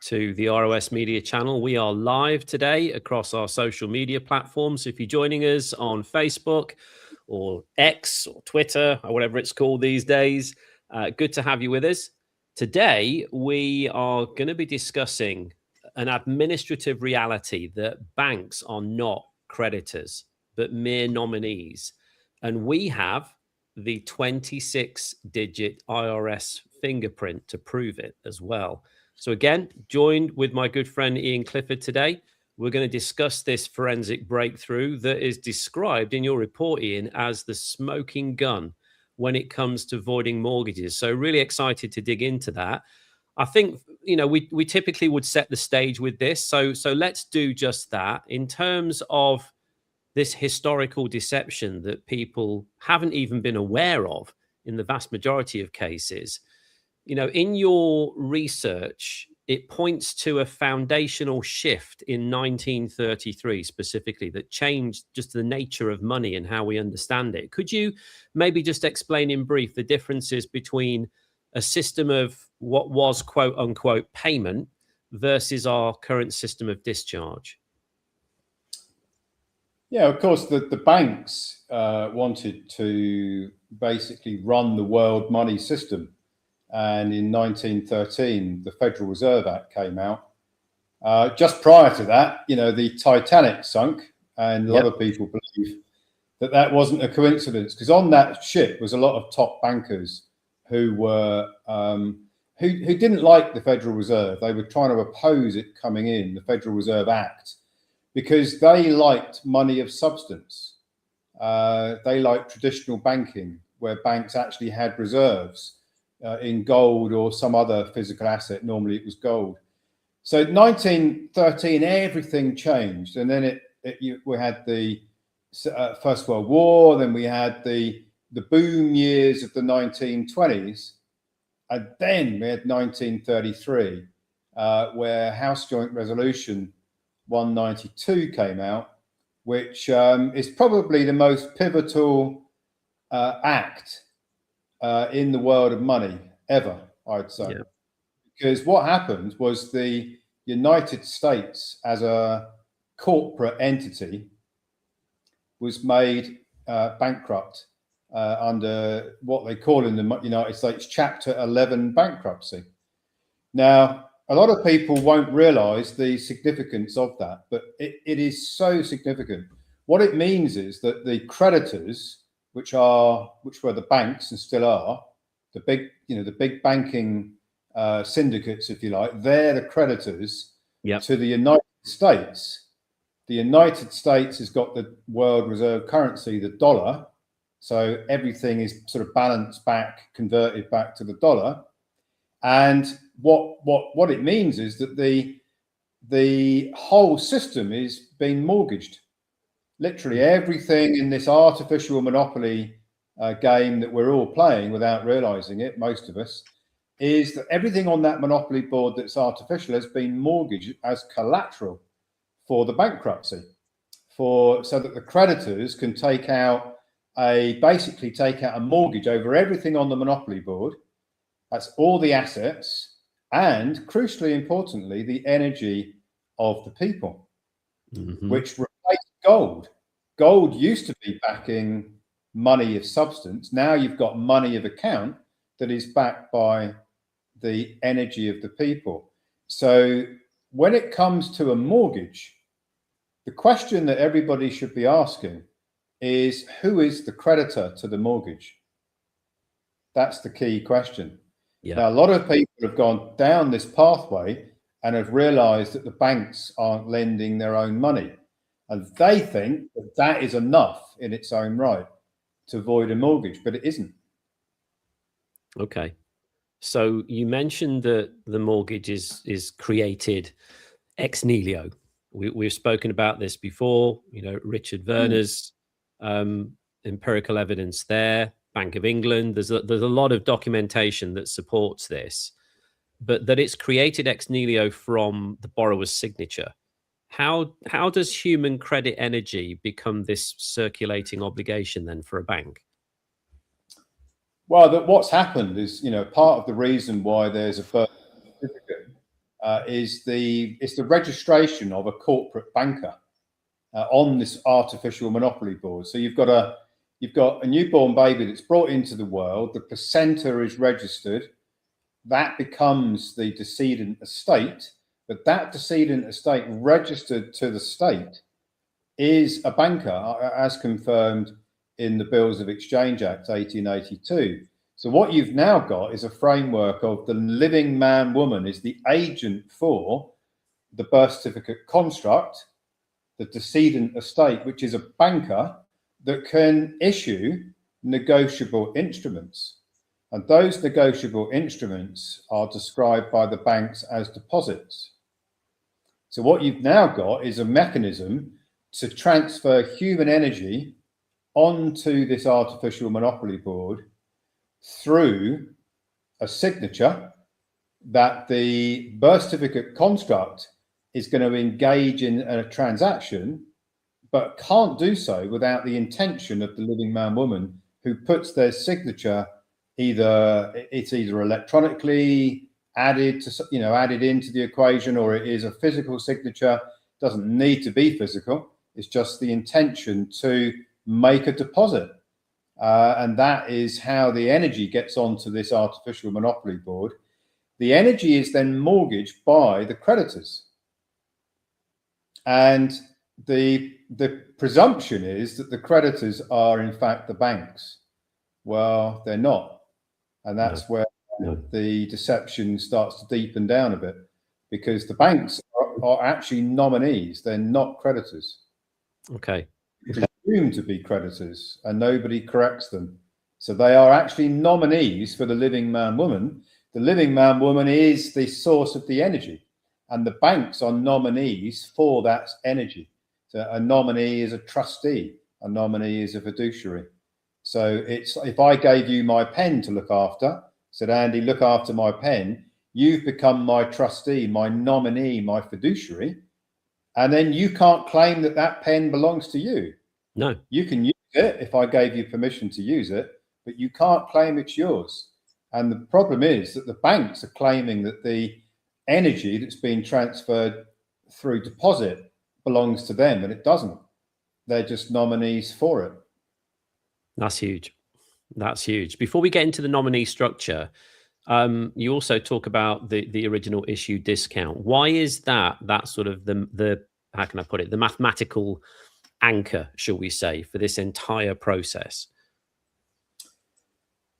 to the ROS Media channel. We are live today across our social media platforms. If you're joining us on Facebook or X or Twitter or whatever it's called these days, good to have you with us. Today, we are going to be discussing an administrative reality that banks are not creditors, but mere nominees. And we have the 26-digit IRS fingerprint to prove it as well. So again, joined with my good friend Ian Clifford today, we're going to discuss this forensic breakthrough that is described in your report, Ian, as the smoking gun when it comes to voiding mortgages. So really excited to dig into that. I think, you know, we typically would set the stage with this. So let's do just that in terms of this historical deception that people haven't even been aware of in the vast majority of cases. You know, in your research, it points to a foundational shift in 1933 specifically that changed just the nature of money and how we understand it. Could you maybe just explain in brief the differences between a system of what was quote unquote payment versus our current system of discharge? Yeah, of course, the banks wanted to basically run the world money system. And in 1913, the Federal Reserve Act came out. Just prior to that, you know, the Titanic sunk, and a lot of people believe that that wasn't a coincidence, because on that ship was a lot of top bankers who were who didn't like the Federal Reserve. They were trying to oppose it coming in, the Federal Reserve Act, because they liked money of substance. They liked traditional banking, where banks actually had reserves in gold or some other physical asset. Normally it was gold. So 1913, everything changed. And then we had the First World War, then we had the boom years of the 1920s. And then we had 1933, where House Joint Resolution 192 came out, which is probably the most pivotal act in the world of money ever, I'd say. Yeah. Because what happened was the United States as a corporate entity was made bankrupt under what they call in the United States Chapter 11 bankruptcy. Now, a lot of people won't realize the significance of that, but it is so significant. What it means is that the creditors, which were the banks and still are, the big banking syndicates, if you like, they're the creditors to the United States. The United States has got the world reserve currency, the dollar. So everything is sort of balanced back, converted back to the dollar. And what it means is that the whole system is being mortgaged. Literally everything in this artificial monopoly game that we're all playing without realizing it, most of us, is that everything on that monopoly board that's artificial has been mortgaged as collateral for the bankruptcy, so that the creditors can basically take out a mortgage over everything on the monopoly board. That's all the assets and, crucially importantly, the energy of the people, which replaced gold. Gold used to be backing money of substance. Now you've got money of account that is backed by the energy of the people. So when it comes to a mortgage, the question that everybody should be asking is, who is the creditor to the mortgage? That's the key question. Yeah. Now, a lot of people have gone down this pathway and have realized that the banks aren't lending their own money. And they think that that is enough in its own right to void a mortgage, but it isn't. Okay. So you mentioned that the mortgage is created ex nihilo. We've spoken about this before, you know, Richard Werner's empirical evidence there, Bank of England. There's a lot of documentation that supports this, but that it's created ex nihilo from the borrower's signature. How does human credit energy become this circulating obligation then for a bank? Well, what's happened is, you know, part of the reason why there's a birth certificate it's the registration of a corporate banker on this artificial monopoly board. So you've got a newborn baby that's brought into the world. The placenta is registered. That becomes the decedent estate, but that decedent estate registered to the state is a banker, as confirmed in the Bills of Exchange Act 1882. So what you've now got is a framework of the living man woman is the agent for the birth certificate construct, the decedent estate, which is a banker that can issue negotiable instruments. And those negotiable instruments are described by the banks as deposits. So what you've now got is a mechanism to transfer human energy onto this artificial monopoly board through a signature that the birth certificate construct is going to engage in a transaction, but can't do so without the intention of the living man woman who puts their signature either electronically added to, added into the equation, or it is a physical signature. Doesn't need to be physical. It's just the intention to make a deposit. And that is how the energy gets onto this artificial monopoly board. The energy is then mortgaged by the creditors. And the presumption is that the creditors are in fact the banks. Well, they're not. And that's where the deception starts to deepen down a bit, because the banks are actually nominees. They're not creditors. Okay. Presumed to be creditors, and nobody corrects them. So they are actually nominees for the living man woman. The living man woman is the source of the energy, and the banks are nominees for that energy. So a nominee is a trustee, a nominee is a fiduciary. So it's, if I gave you my pen to look after, said, Andy, look after my pen, you've become my trustee, my nominee, my fiduciary, and then you can't claim that that pen belongs to you. No. You can use it if I gave you permission to use it, but you can't claim it's yours. And the problem is that the banks are claiming that the energy that's being transferred through deposit belongs to them, and it doesn't. They're just nominees for it. That's huge. That's huge. Before we get into the nominee structure, you also talk about the original issue discount. Why is that sort of the how can I put it, the mathematical anchor, shall we say, for this entire process?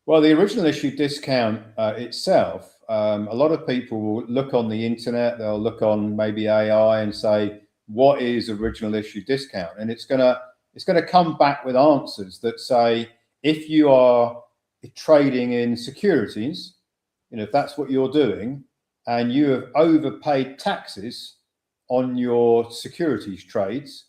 Well, the original issue discount itself, a lot of people will look on the internet, they'll look on maybe AI and say, what is original issue discount? And it's going to come back with answers that say, if you are trading in securities, if that's what you're doing, and you have overpaid taxes on your securities trades,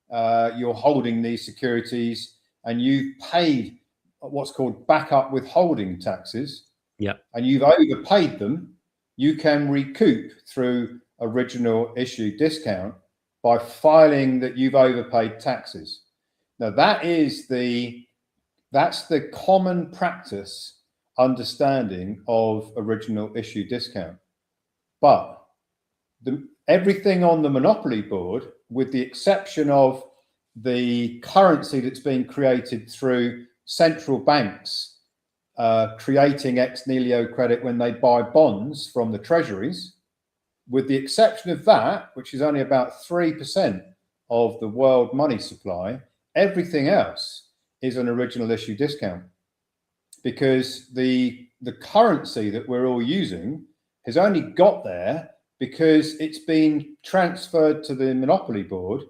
you're holding these securities and you've paid what's called backup withholding taxes, and you've overpaid them, you can recoup through original issue discount by filing that you've overpaid taxes. Now that's the common practice understanding of original issue discount. But everything on the monopoly board, with the exception of the currency that's being created through central banks creating ex nihilo credit when they buy bonds from the treasuries, with the exception of that, which is only about 3% of the world money supply, everything else is an original issue discount, because the currency that we're all using has only got there because it's been transferred to the monopoly board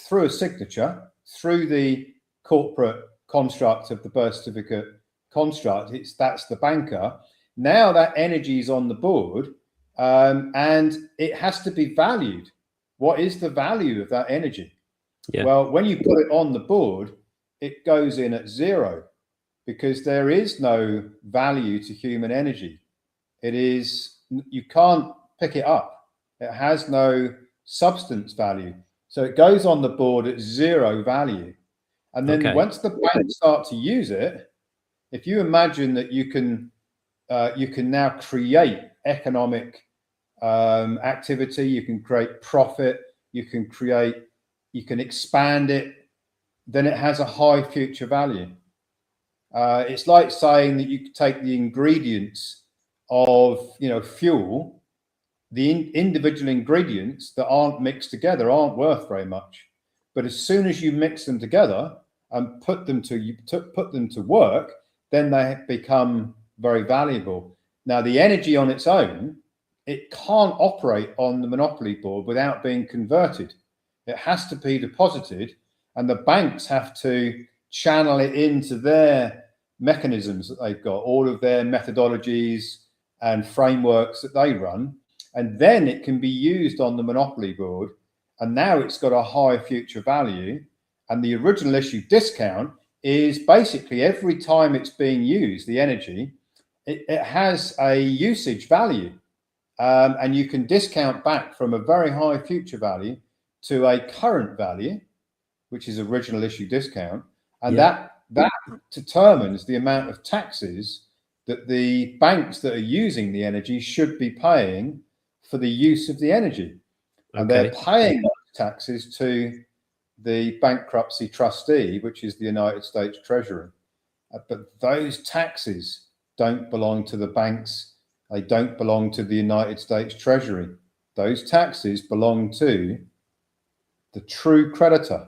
through a signature, through the corporate construct of the birth certificate construct. That's the banker. Now that energy is on the board, and it has to be valued. What is the value of that energy? Well, when you put it on the board, it goes in at zero, because there is no value to human energy. You can't pick it up. It has no substance value. So it goes on the board at zero value. And then once the banks start to use it, if you imagine that you can now create economic activity, you can create profit, you can expand it, then it has a high future value. It's like saying that you could take the ingredients of, fuel, the individual ingredients that aren't mixed together aren't worth very much. But as soon as you mix them together and put them to work, then they become very valuable. Now, the energy on its own, it can't operate on the monopoly board without being converted. It has to be deposited, and the banks have to channel it into their mechanisms that they've got, all of their methodologies and frameworks that they run, and then it can be used on the monopoly board. And now it's got a high future value. And the original issue discount is basically every time it's being used, the energy, it has a usage value. And you can discount back from a very high future value to a current value, which is original issue discount. And that determines the amount of taxes that the banks that are using the energy should be paying for the use of the energy. And they're paying those taxes to the bankruptcy trustee, which is the United States Treasury. But those taxes don't belong to the banks. They don't belong to the United States Treasury. Those taxes belong to the true creditor,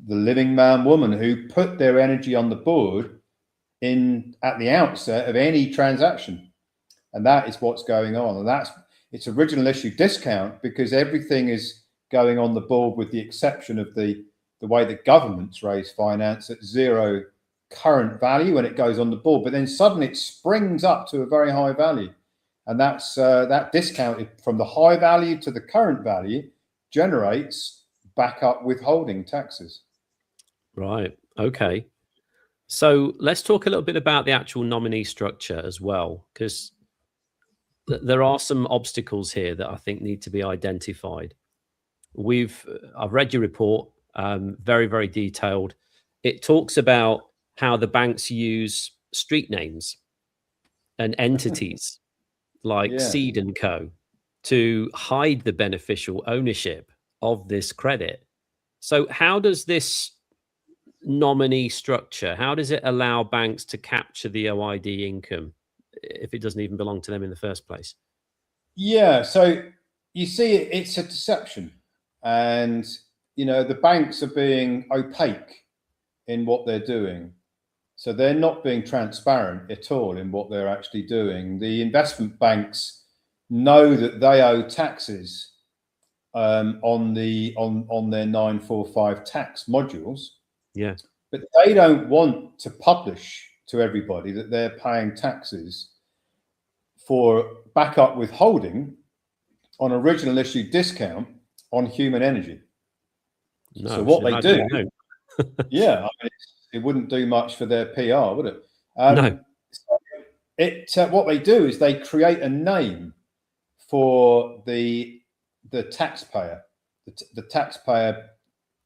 the living man, woman who put their energy on the board at the outset of any transaction. And that is what's going on. And it's original issue discount because everything is going on the board with the exception of the way that governments raise finance at zero current value when it goes on the board. But then suddenly it springs up to a very high value. And that's that discounted from the high value to the current value generates backup withholding taxes. Right. Okay. So let's talk a little bit about the actual nominee structure as well, because there are some obstacles here that I think need to be identified. I've read your report, very, very detailed. It talks about how the banks use street names and entities like Seed & Co. to hide the beneficial ownership of this credit. So how does this nominee structure, how does it allow banks to capture the OID income if it doesn't even belong to them in the first place? Yeah, so you see, it's a deception. And, the banks are being opaque in what they're doing. So they're not being transparent at all in what they're actually doing. The investment banks know that they owe taxes on their 945 tax modules. Yeah. But they don't want to publish to everybody that they're paying taxes for backup withholding on original issue discount on human energy. No, so what they do, it wouldn't do much for their PR, would it? No. What they do is they create a name for the taxpayer. The taxpayer,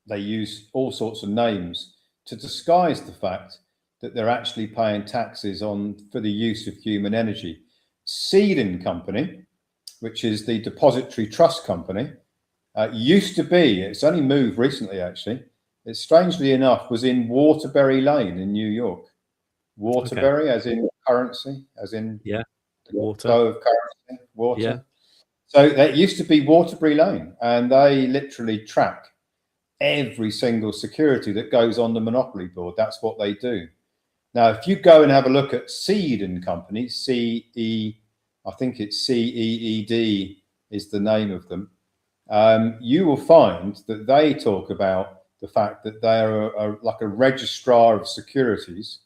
they use all sorts of names to disguise the fact that they're actually paying taxes for the use of human energy. Seed & Company, which is the depository trust company, used to be, it's only moved recently actually, it strangely enough was in Waterbury Lane in New York. Waterbury as in currency, as in water. flow of currency, water. Yeah. So that used to be Waterbury Lane, and they literally track every single security that goes on the monopoly board. That's what they do. Now, if you go and have a look at Seed & Company, I think it's CEED is the name of them, you will find that they talk about the fact that they are like a registrar of securities,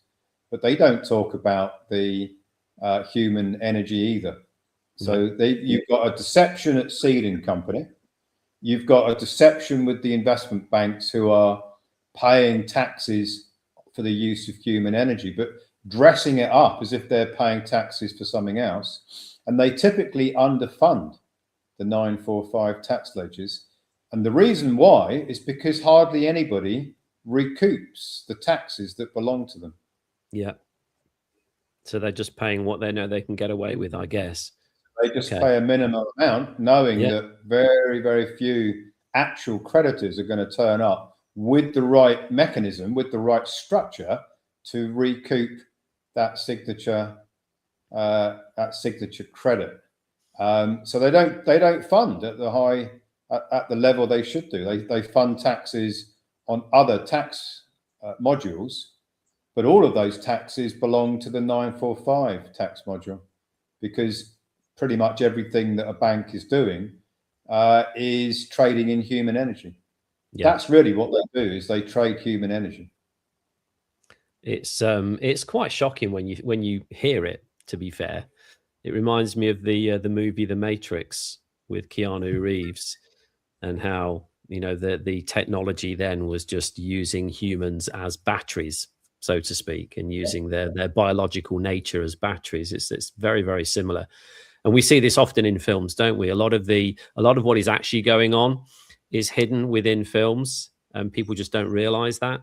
but they don't talk about the human energy either. So you've got a deception at Seed & Company. You've got a deception with the investment banks who are paying taxes for the use of human energy, but dressing it up as if they're paying taxes for something else. And they typically underfund the 945 tax ledgers. And the reason why is because hardly anybody recoups the taxes that belong to them. Yeah. So they're just paying what they know they can get away with, I guess. They just pay a minimum amount, knowing that very, very few actual creditors are going to turn up with the right mechanism, with the right structure to recoup that signature credit. So they don't fund at the level they should do. They fund taxes on other tax modules, but all of those taxes belong to the 945 tax module, because pretty much everything that a bank is doing is trading in human energy. That's really what they do, is they trade human energy. It's quite shocking when you hear it, to be fair. It reminds me of the movie The Matrix with Keanu Reeves, and how, you know, the technology then was just using humans as batteries, so to speak, and using their biological nature as batteries. It's very, very similar. And we see this often in films, don't we? A lot of what is actually going on is hidden within films, and people just don't realize that.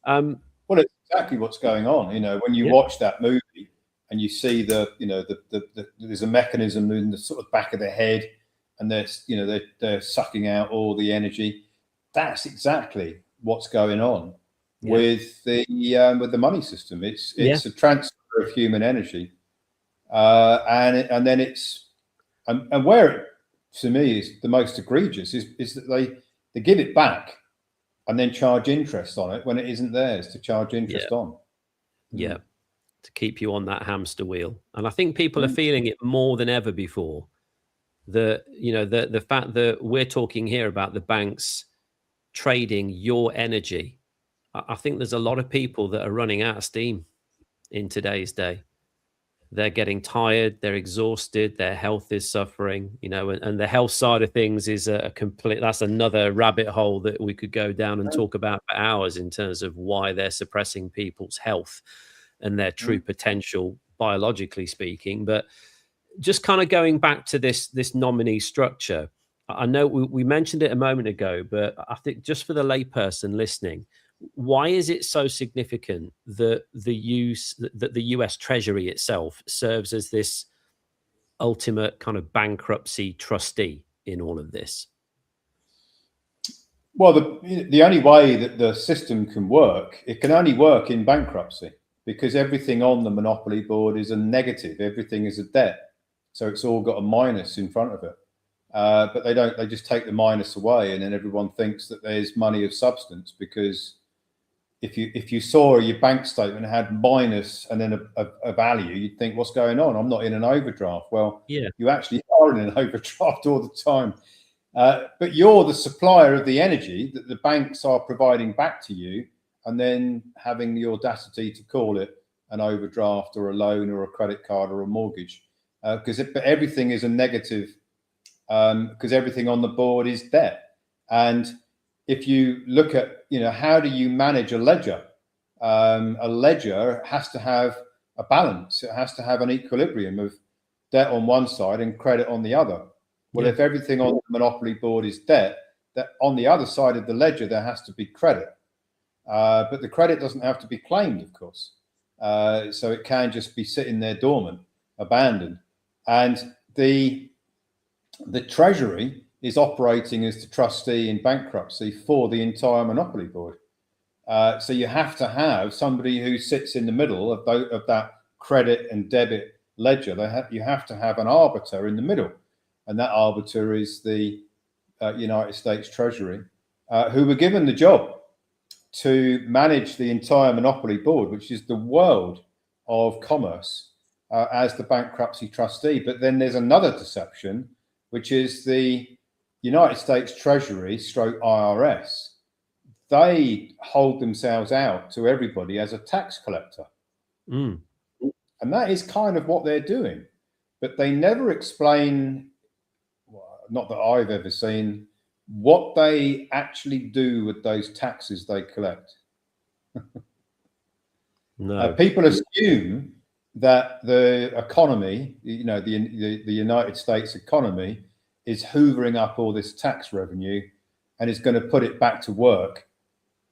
Well, it's exactly what's going on. You know, when you watch that movie and you see there's a mechanism in the sort of back of the head, and they're sucking out all the energy. That's exactly what's going on with the money system. It's a transfer of human energy, and then and where it, to me, is the most egregious is that they give it back and then charge interest on it when it isn't theirs to charge interest on. Yeah, to keep you on that hamster wheel. And I think people are feeling it more than ever before. The fact that we're talking here about the banks trading your energy, I think there's a lot of people that are running out of steam in today's day. They're getting tired, they're exhausted, their health is suffering, and the health side of things is that's another rabbit hole that we could go down and talk about for hours, in terms of why they're suppressing people's health and their true potential, biologically speaking. But just kind of going back to this nominee structure, I know we mentioned it a moment ago, but I think just for the layperson listening, why is it so significant that the US Treasury itself serves as this ultimate kind of bankruptcy trustee in all of this? Well, the only way that the system can work, it can only work in bankruptcy, because everything on the monopoly board is a negative. Everything is a debt. So it's all got a minus in front of it. But they just take the minus away, and then everyone thinks that there's money of substance, because if you saw your bank statement had minus and then a value, you'd think, what's going on? I'm not in an overdraft. Well, you actually are in an overdraft all the time. But you're the supplier of the energy that the banks are providing back to you, and then having the audacity to call it an overdraft or a loan or a credit card or a mortgage, because everything is a negative, because everything on the board is debt. And if you look at, how do you manage a ledger? A ledger has to have a balance. It has to have an equilibrium of debt on one side and credit on the other. Well, if everything on the monopoly board is debt, that on the other side of the ledger, there has to be credit. But the credit doesn't have to be claimed, of course. So it can just be sitting there dormant, abandoned. And the Treasury is operating as the trustee in bankruptcy for the entire monopoly board. So you have to have somebody who sits in the middle of that credit and debit ledger. You have to have an arbiter in the middle. And that arbiter is the United States Treasury, who were given the job to manage the entire monopoly board, which is the world of commerce, as the bankruptcy trustee. But then there's another deception, which is the United States Treasury / IRS. They hold themselves out to everybody as a tax collector. And that is kind of what they're doing. But they never explain, not that I've ever seen, what they actually do with those taxes they collect. No. People assume that the economy, the United States economy, is hoovering up all this tax revenue and is going to put it back to work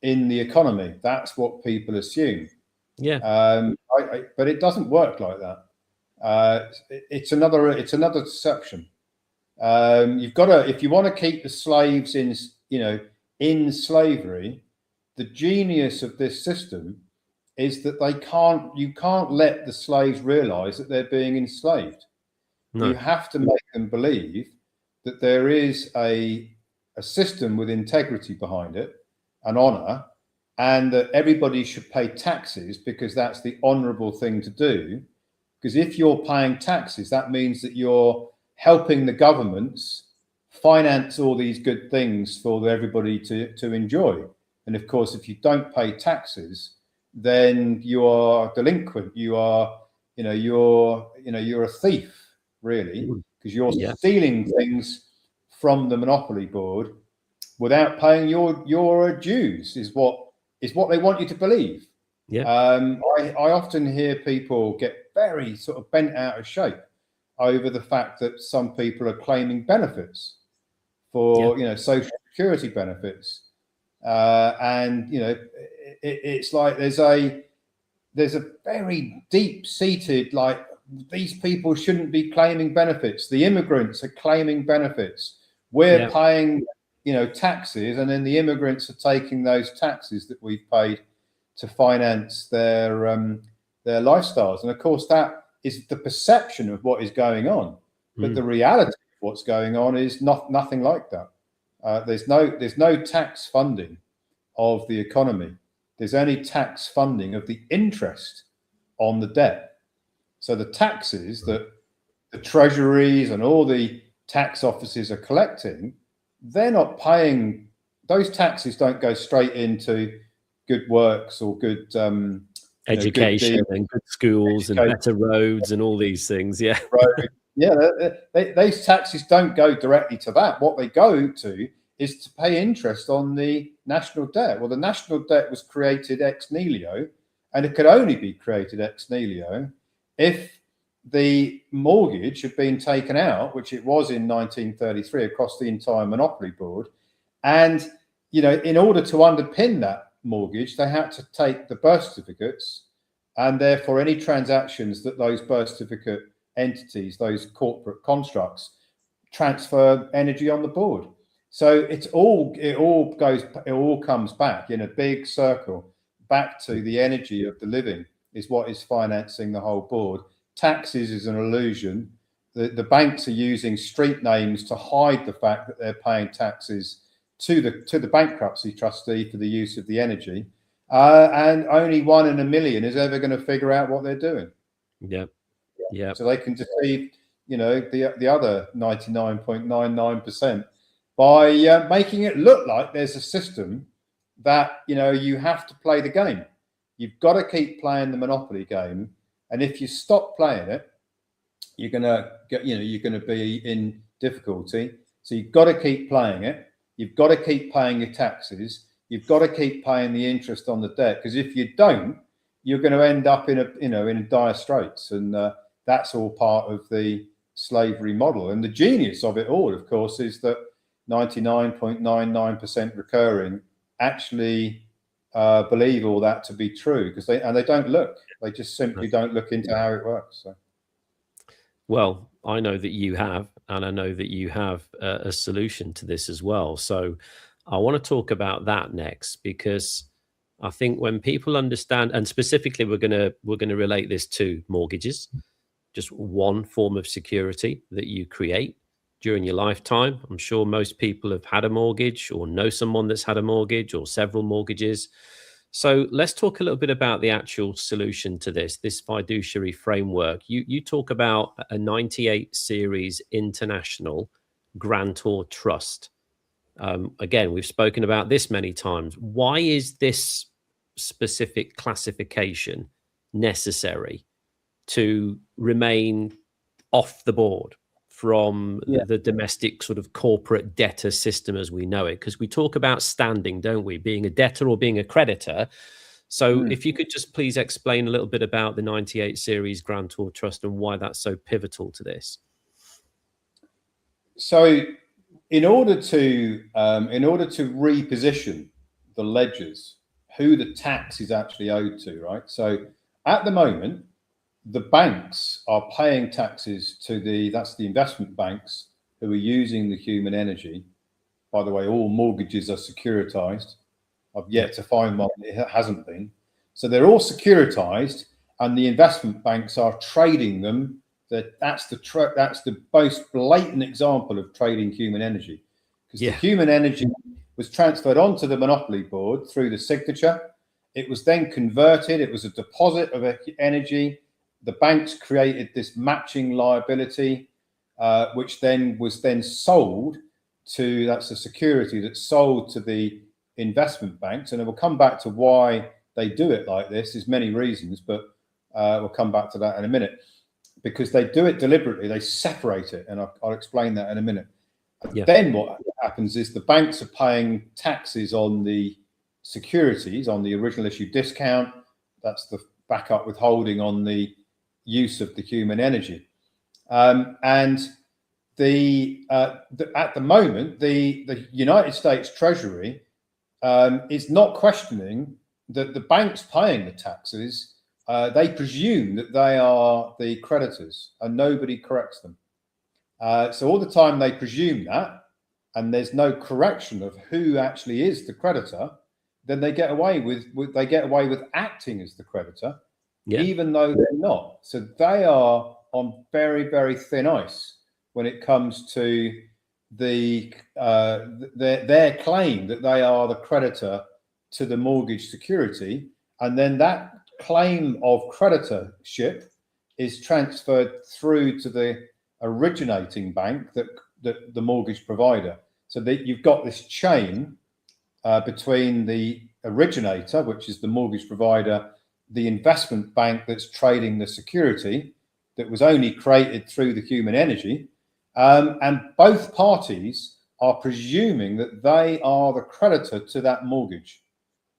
in the economy. That's what people assume. Yeah. But it doesn't work like that. It's another deception. You've got to, if you want to keep the slaves in, in slavery, the genius of this system is that you can't let the slaves realize that they're being enslaved. No. You have to make them believe that there is a system with integrity behind it, an honor, and that everybody should pay taxes because that's the honorable thing to do. Because if you're paying taxes, that means that you're helping the governments finance all these good things for everybody to enjoy. And of course, if you don't pay taxes, then you are delinquent. You are, you're a thief, really, because you're stealing things from the monopoly board without paying your dues. Is what they want you to believe. Yeah. I often hear people get very sort of bent out of shape over the fact that some people are claiming benefits for social security benefits, and it's like there's a very deep-seated, like, these people shouldn't be claiming benefits. The immigrants are claiming benefits. We're paying taxes, and then the immigrants are taking those taxes that we've paid to finance their lifestyles. And of course, that is the perception of what is going on, but the reality of what's going on is nothing like that. There's no tax funding of the economy. There's only tax funding of the interest on the debt. So the taxes that the treasuries and all the tax offices are collecting, they're not paying. Those taxes don't go straight into good works or good education and good schools and better roads and all these things. Yeah. Those taxes don't go directly to that. What they go to is to pay interest on the national debt. Well, the national debt was created ex nihilo, and it could only be created ex nihilo if the mortgage had been taken out, which it was in 1933 across the entire monopoly board. And, in order to underpin that mortgage, they had to take the birth certificates, and therefore any transactions that those birth certificate entities, those corporate constructs, transfer energy on the board. So it all comes back in a big circle back to the energy of the living is what is financing the whole board. Taxes is an illusion. The banks are using street names to hide the fact that they're paying taxes to the bankruptcy trustee for the use of the energy, and only 1 in a million is ever going to figure out what they're doing. Yeah. So they can deceive, the other 99.99% by making it look like there's a system that you have to play the game. You've got to keep playing the monopoly game, and if you stop playing it, you're gonna be in difficulty. So you've got to keep playing it. You've got to keep paying your taxes. You've got to keep paying the interest on the debt, because if you don't, you're going to end up in a dire straits. And that's all part of the slavery model. And the genius of it all, of course, is that 99.99% recurring actually believe all that to be true, because they don't look. They just simply don't look into how it works. So. Well, I know that you have, and I know that you have a solution to this as well. So I want to talk about that next, because I think when people understand, and specifically we're going to relate this to mortgages, just one form of security that you create during your lifetime. I'm sure most people have had a mortgage or know someone that's had a mortgage or several mortgages. So let's talk a little bit about the actual solution to this fiduciary framework. You talk about a 98 series international grantor trust. Again, we've spoken about this many times. Why is this specific classification necessary to remain off the board from the domestic sort of corporate debtor system as we know it? Because we talk about standing, don't we? Being a debtor or being a creditor. So if you could just please explain a little bit about the 98 series grantor trust and why that's so pivotal to this. So in order to reposition the ledgers, who the tax is actually owed to, right? So at the moment, the banks are paying taxes to that's the investment banks who are using the human energy. By the way, all mortgages are securitized. I've yet to find one that hasn't been. So they're all securitized, and the investment banks are trading them. That's the most blatant example of trading human energy, because the human energy was transferred onto the monopoly board through the signature. It was then converted. It was a deposit of energy. The banks created this matching liability, which then was sold to, that's a security that's sold to the investment banks. And we'll come back to why they do it like this. There's many reasons, but we'll come back to that in a minute, because they do it deliberately. They separate it, and I'll explain that in a minute. Then what happens is the banks are paying taxes on the securities, on the original issue discount. That's the backup withholding on the use of the human energy. And at the moment, the United States Treasury is not questioning that the banks paying the taxes. They presume that they are the creditors, and nobody corrects them. So all the time they presume that, and there's no correction of who actually is the creditor. Then they get away with acting as the creditor, even though they're not. So they are on very, very thin ice when it comes to their claim that they are the creditor to the mortgage security, and then that claim of creditorship is transferred through to the originating bank, that the mortgage provider. So that you've got this chain between the originator, which is the mortgage provider, the investment bank that's trading the security that was only created through the human energy, and both parties are presuming that they are the creditor to that mortgage.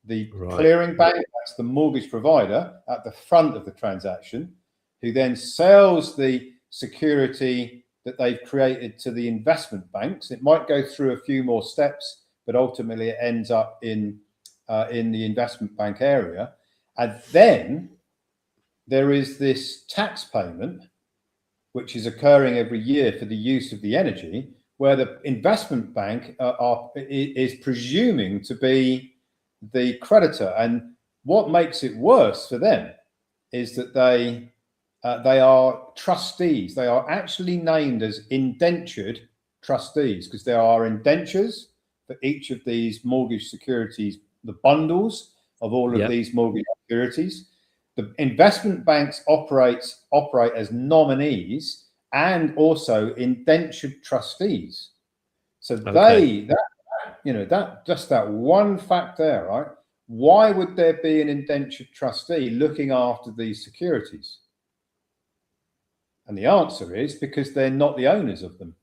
The clearing bank, that's the mortgage provider at the front of the transaction, who then sells the security that they've created to the investment banks. It might go through a few more steps, but ultimately it ends up in the investment bank area. And then there is this tax payment, which is occurring every year for the use of the energy, where the investment bank is presuming to be the creditor. And what makes it worse for them is that they are trustees. They are actually named as indentured trustees, because there are indentures for each of these mortgage securities, the bundles of all of these mortgage securities. The investment banks operate as nominees and also indentured trustees. So that one fact there, right? Why would there be an indentured trustee looking after these securities? And the answer is because they're not the owners of them.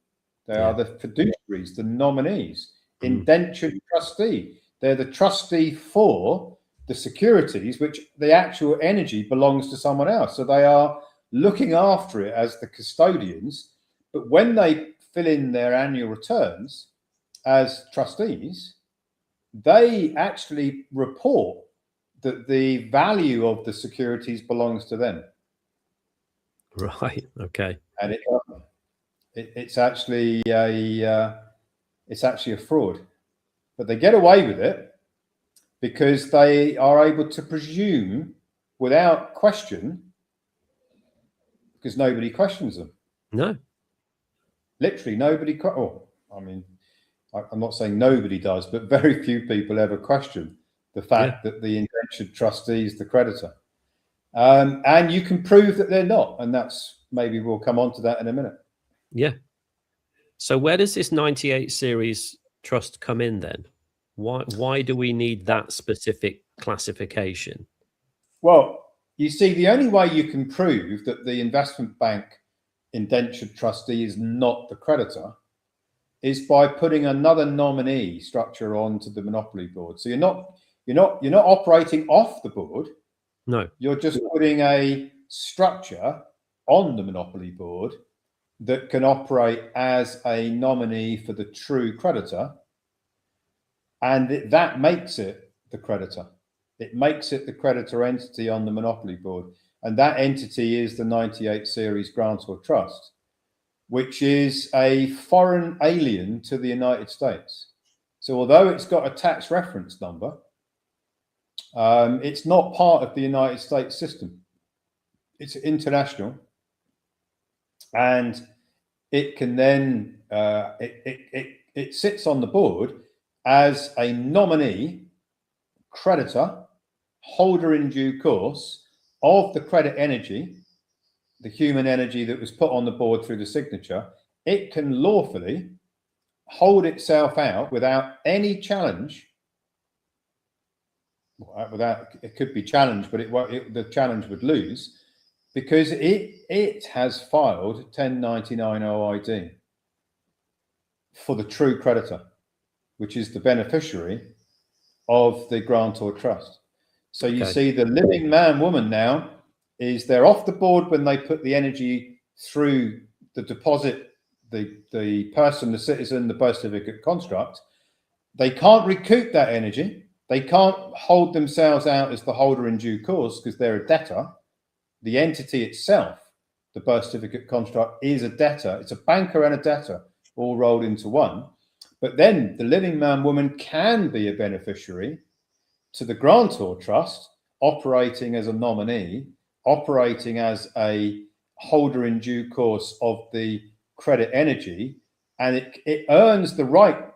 They are the fiduciaries, the nominees, indentured trustee. They're the trustee for the securities, which the actual energy belongs to someone else. So they are looking after it as the custodians. But when they fill in their annual returns as trustees, they actually report that the value of the securities belongs to them. Right. Okay. And it's actually a fraud, but they get away with it because they are able to presume without question, because nobody questions them. No, literally nobody. I'm not saying nobody does, but very few people ever question the fact that the indentured trustee is the creditor. And you can prove that they're not, and that's, maybe we'll come on to that in a minute. Yeah. So where does this 98 series trust come in then? Why do we need that specific classification? Well, you see, the only way you can prove that the investment bank indentured trustee is not the creditor is by putting another nominee structure onto the monopoly board. So you're not operating off the board. No, you're just putting a structure on the monopoly board that can operate as a nominee for the true creditor, and that makes it the creditor. It makes it the creditor entity on the monopoly board. And that entity is the 98 series grantor trust, which is a foreign alien to the United States. So although it's got a tax reference number, it's not part of the United States system. It's international, and it can then it sits on the board as a nominee, creditor, holder in due course of the credit energy, the human energy that was put on the board through the signature. It can lawfully hold itself out without any challenge. Without, it could be challenged, but the challenge would lose, because it has filed 1099 OID for the true creditor, which is the beneficiary of the grantor trust. So you see the living man woman now is they're off the board when they put the energy through the deposit, the person, the citizen, the birth certificate construct. They can't recoup that energy. They can't hold themselves out as the holder in due course because they're a debtor. The entity itself, the birth certificate construct, is a debtor. It's a banker and a debtor all rolled into one. But then the living man woman can be a beneficiary to the grantor trust, operating as a nominee, operating as a holder in due course of the credit energy, and it earns the right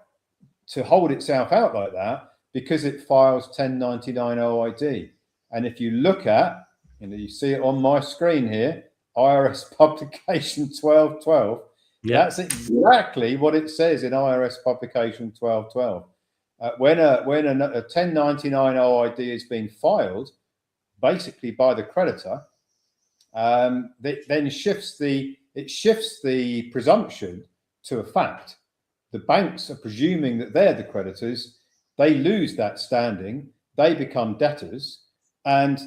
to hold itself out like that because it files 1099 OID. And if you look at, you see it on my screen here, IRS publication 1212, that's exactly what it says in IRS publication 1212. When a 1099 OID is being filed, basically by the creditor, it then shifts the presumption to a fact. The banks are presuming that they're the creditors. They lose that standing. They become debtors. And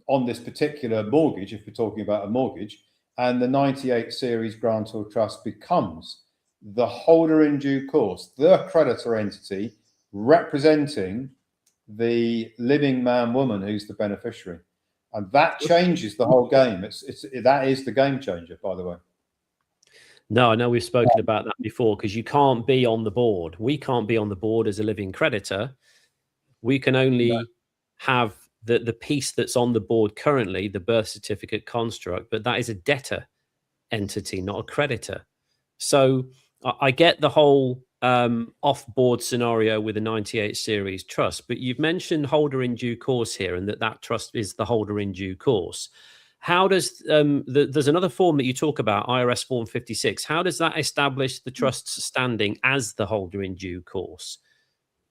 on this particular mortgage, if we're talking about a mortgage, and the 98 series grantor trust becomes the holder in due course, the creditor entity representing the living man woman who's the beneficiary. And that changes the whole game. That is the game changer, by the way. No, I know we've spoken about that before, because you can't be on the board. We can't be on the board as a living creditor. We can only have the piece that's on the board currently, the birth certificate construct, but that is a debtor entity, not a creditor. So I get the whole off-board scenario with the 98 series trust, but you've mentioned holder in due course here, and that trust is the holder in due course. How does there's another form that you talk about, IRS form 56. How does that establish the trust's standing as the holder in due course?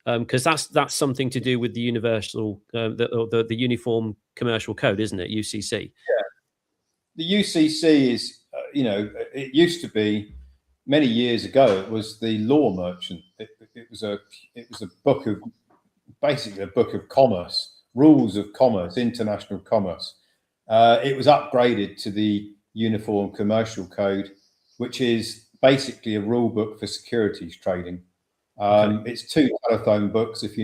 Because that's something to do with the universal, the Uniform Commercial Code, isn't it? UCC. Yeah, the UCC is, it used to be many years ago. It was the law merchant. It was a book of, basically a book of commerce, rules of commerce, international commerce. It was upgraded to the Uniform Commercial Code, which is basically a rule book for securities trading. It's two telephone books. If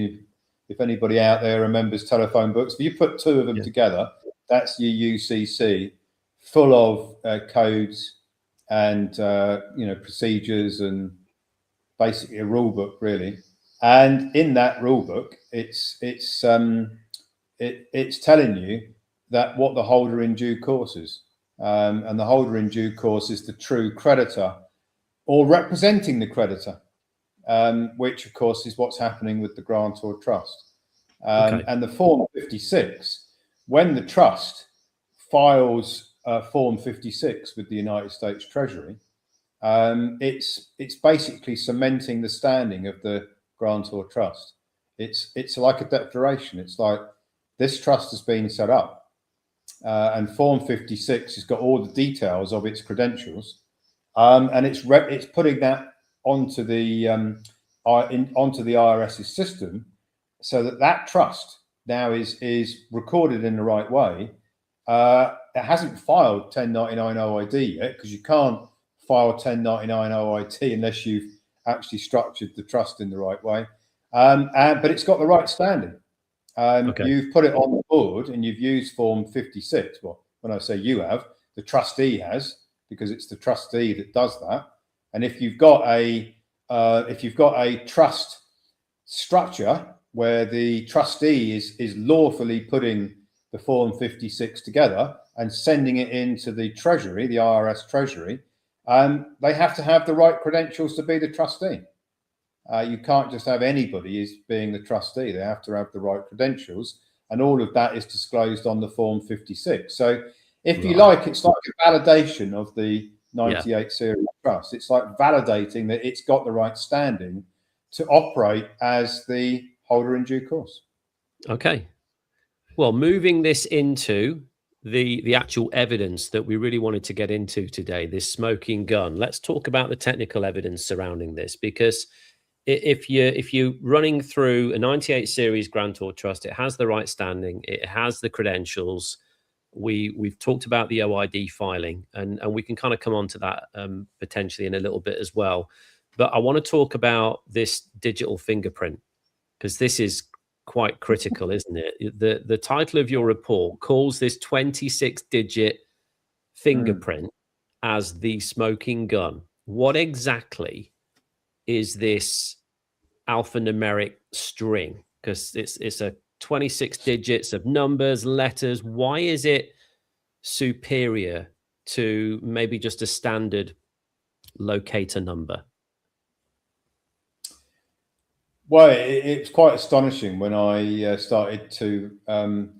anybody out there remembers telephone books, if you put two of them together, that's your UCC, full of codes and procedures, and basically a rule book, really. And in that rule book, it's telling you that what the holder in due course is, and the holder in due course is the true creditor or representing the creditor. Which, of course, is what's happening with the grantor trust. And the Form 56, when the trust files Form 56 with the United States Treasury, it's basically cementing the standing of the grantor trust. It's like a declaration. It's like, this trust has been set up, and Form 56 has got all the details of its credentials, and it's putting that onto the IRS's system, so that trust now is recorded in the right way. It hasn't filed 1099 OID yet, because you can't file 1099 OID unless you've actually structured the trust in the right way. But it's got the right standing. You've put it on the board and you've used Form 56. Well, when I say you have, the trustee has, because it's the trustee that does that. And if you've got a trust structure where the trustee is lawfully putting the Form 56 together and sending it into the Treasury, the IRS Treasury, they have to have the right credentials to be the trustee. You can't just have anybody as being the trustee. They have to have the right credentials, and all of that is disclosed on the Form 56. So if you like, it's like a validation of the 98 series trust. It's like validating that it's got the right standing to operate as the holder in due course. Okay. Well, moving this into the actual evidence that we really wanted to get into today, this smoking gun. Let's talk about the technical evidence surrounding this, because if you're running through a 98 series grantor trust, it has the right standing, it has the credentials. We've talked about the OID filing, and we can kind of come on to that potentially in a little bit as well. But I want to talk about this digital fingerprint, because this is quite critical, isn't it? The title of your report calls this 26-digit fingerprint as the smoking gun. What exactly is this alphanumeric string? Because it's a 26 digits of numbers, letters. Why is it superior to maybe just a standard locator number? Well, it's quite astonishing when I started to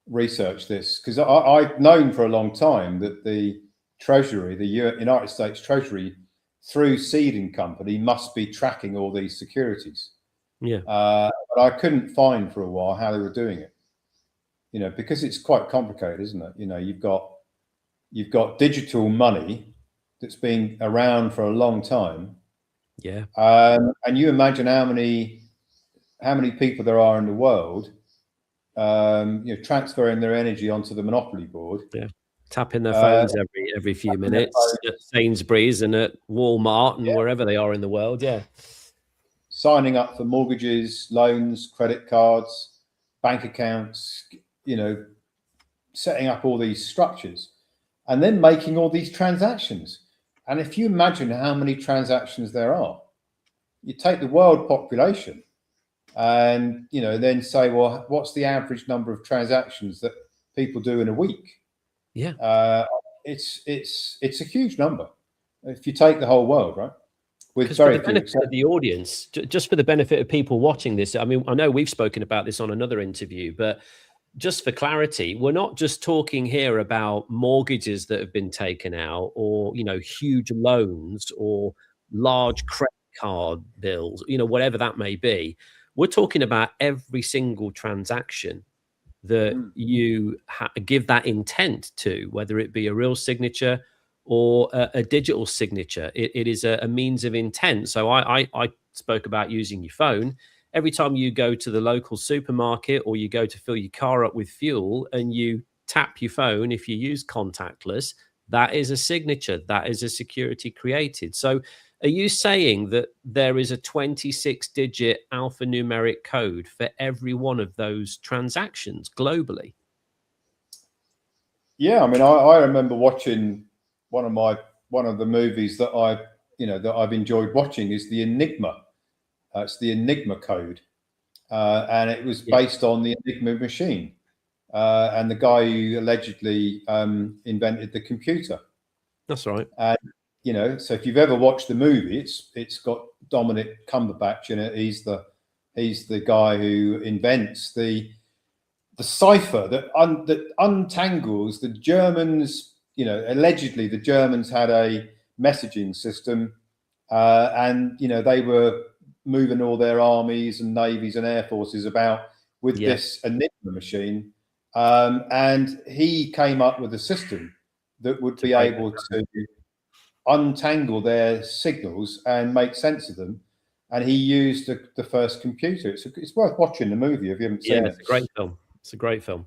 research this, because I've known for a long time that the Treasury, the United States Treasury, through seeding company, must be tracking all these securities. Yeah. But I couldn't find for a while how they were doing it. Because it's quite complicated, isn't it? You've got digital money that's been around for a long time. Yeah. And you imagine how many people there are in the world, transferring their energy onto the monopoly board. Yeah. Tapping their phones every few minutes at Sainsbury's and at Walmart and wherever they are in the world. Yeah. Signing up for mortgages, loans, credit cards, bank accounts, setting up all these structures and then making all these transactions. And if you imagine how many transactions there are, you take the world population and, then say, well, what's the average number of transactions that people do in a week? Yeah. It's a huge number if you take the whole world, right? Because for the benefit of the audience, just for the benefit of people watching this, I mean, I know we've spoken about this on another interview, but just for clarity, we're not just talking here about mortgages that have been taken out or, huge loans or large credit card bills, whatever that may be. We're talking about every single transaction that you give that intent to, whether it be a real signature or a digital signature. It is a means of intent. So I spoke about using your phone. Every time you go to the local supermarket or you go to fill your car up with fuel and you tap your phone, if you use contactless, that is a signature. That is a security created. So are you saying that there is a 26-digit alphanumeric code for every one of those transactions globally? Yeah, I mean, I remember watching one of the movies that I've enjoyed watching is the Enigma. It's the Enigma code, and it was based on the Enigma machine and the guy who allegedly invented the computer. That's right. And so if you've ever watched the movie, it's got Dominic Cumberbatch in it. He's the guy who invents the cipher that untangles the Germans. Allegedly the Germans had a messaging system, and they were moving all their armies and navies and air forces about with this Enigma machine, and he came up with a system that would be able to untangle their signals and make sense of them. And he used the first computer. It's worth watching the movie if you haven't seen it. It's a great film. It's a great film.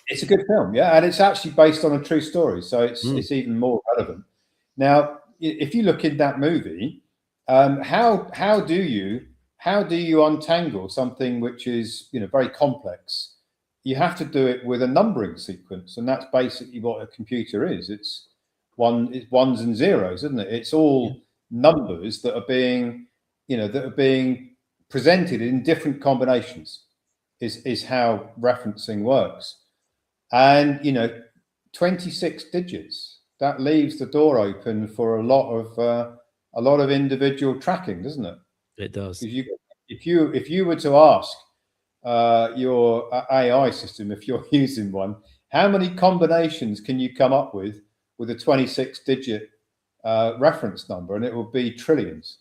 It's a good film, yeah, and it's actually based on a true story, so it's even more relevant. Now, if you look in that movie, how do you untangle something which is very complex, you have to do it with a numbering sequence, and that's basically what a computer is. It's ones and zeros, isn't it? It's all numbers that are being, presented in different combinations. Is how referencing works, and 26 digits, that leaves the door open for a lot of individual tracking, doesn't it? It does. If you were to ask your AI system, if you're using one, how many combinations can you come up with a 26-digit reference number, and it will be trillions.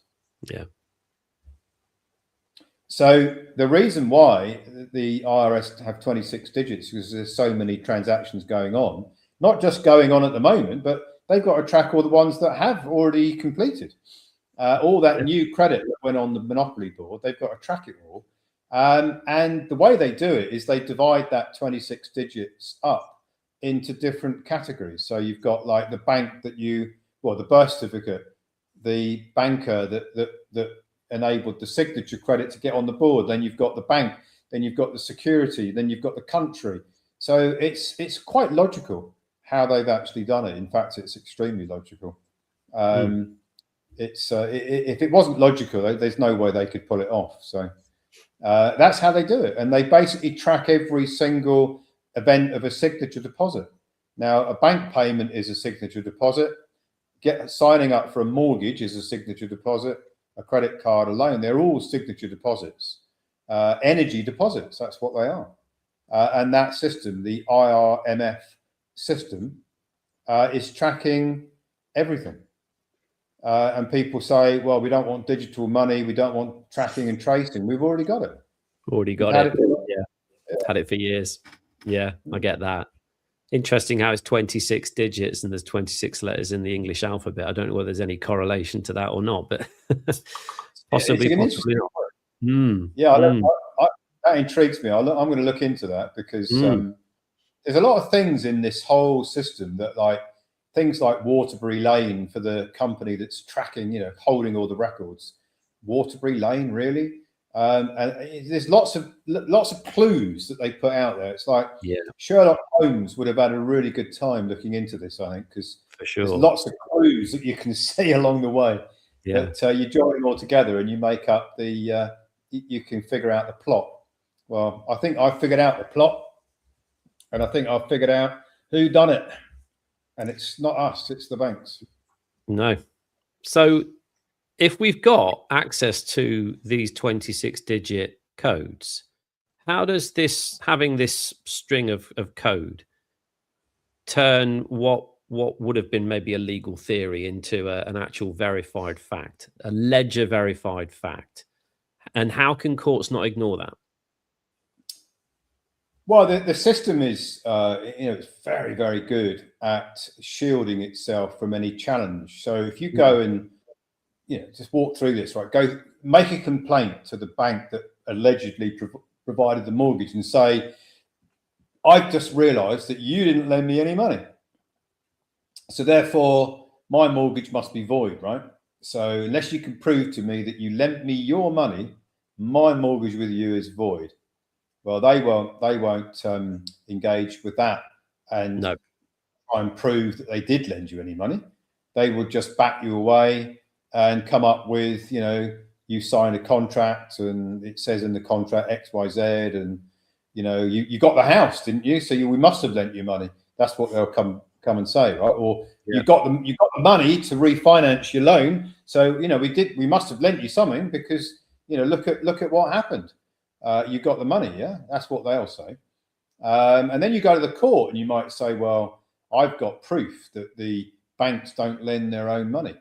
Yeah. So the reason why the IRS have 26 digits is because there's so many transactions going on, not just going on at the moment, but they've got to track all the ones that have already completed. All that new credit that went on the monopoly board, they've got to track it all. And the way they do it is they divide that 26 digits up into different categories. So you've got like the bank the birth certificate, the banker that enabled the signature credit to get on the board. Then you've got the bank, then you've got the security, then you've got the country. So it's quite logical how they've actually done it. In fact, it's extremely logical. If it wasn't logical, there's no way they could pull it off. So that's how they do it. And they basically track every single event of a signature deposit. Now, a bank payment is a signature deposit. Signing up for a mortgage is a signature deposit. A credit card, a loan, they're all signature deposits. Energy deposits, that's what they are. And that system, the Irmf system, is tracking everything. And people say, well, we don't want digital money, we don't want tracking and tracing. We've already got it. Had it for years. Yeah, I get that. Interesting how it's 26 digits and there's 26 letters in the English alphabet. I don't know whether there's any correlation to that or not, but possibly not. That intrigues me. I'm going to look into that because there's a lot of things in this whole system that, like things like Waterbury Lane for the company that's tracking, holding all the records. Waterbury Lane, really? And there's lots of clues that they put out there. It's like Sherlock Holmes would have had a really good time looking into this, I think, because there's lots of clues that you can see along the way. That you join them all together and you make up you can figure out the plot. Well, I think I've figured out the plot, and I think I've figured out who done it, and it's not us, it's the banks. No. So if we've got access to these 26-digit codes, how does having this string of code turn what would have been maybe a legal theory into an actual verified fact, a ledger verified fact? And how can courts not ignore that? Well, the system is, it's very, very good at shielding itself from any challenge. So if you go and just walk through this, right? Go make a complaint to the bank that allegedly provided the mortgage and say, I've just realized that you didn't lend me any money. So therefore, my mortgage must be void, right? So unless you can prove to me that you lent me your money, my mortgage with you is void. Well, they won't engage with that and try and prove that they did lend you any money. They will just back you away and come up with, you signed a contract and it says in the contract X, Y, Z, and you got the house, didn't you? So we must have lent you money. That's what they'll come and say, right? Or you got the money to refinance your loan. So we must have lent you something because look at what happened. You got the money, yeah. That's what they'll say. And then you go to the court and you might say, well, I've got proof that the banks don't lend their own money.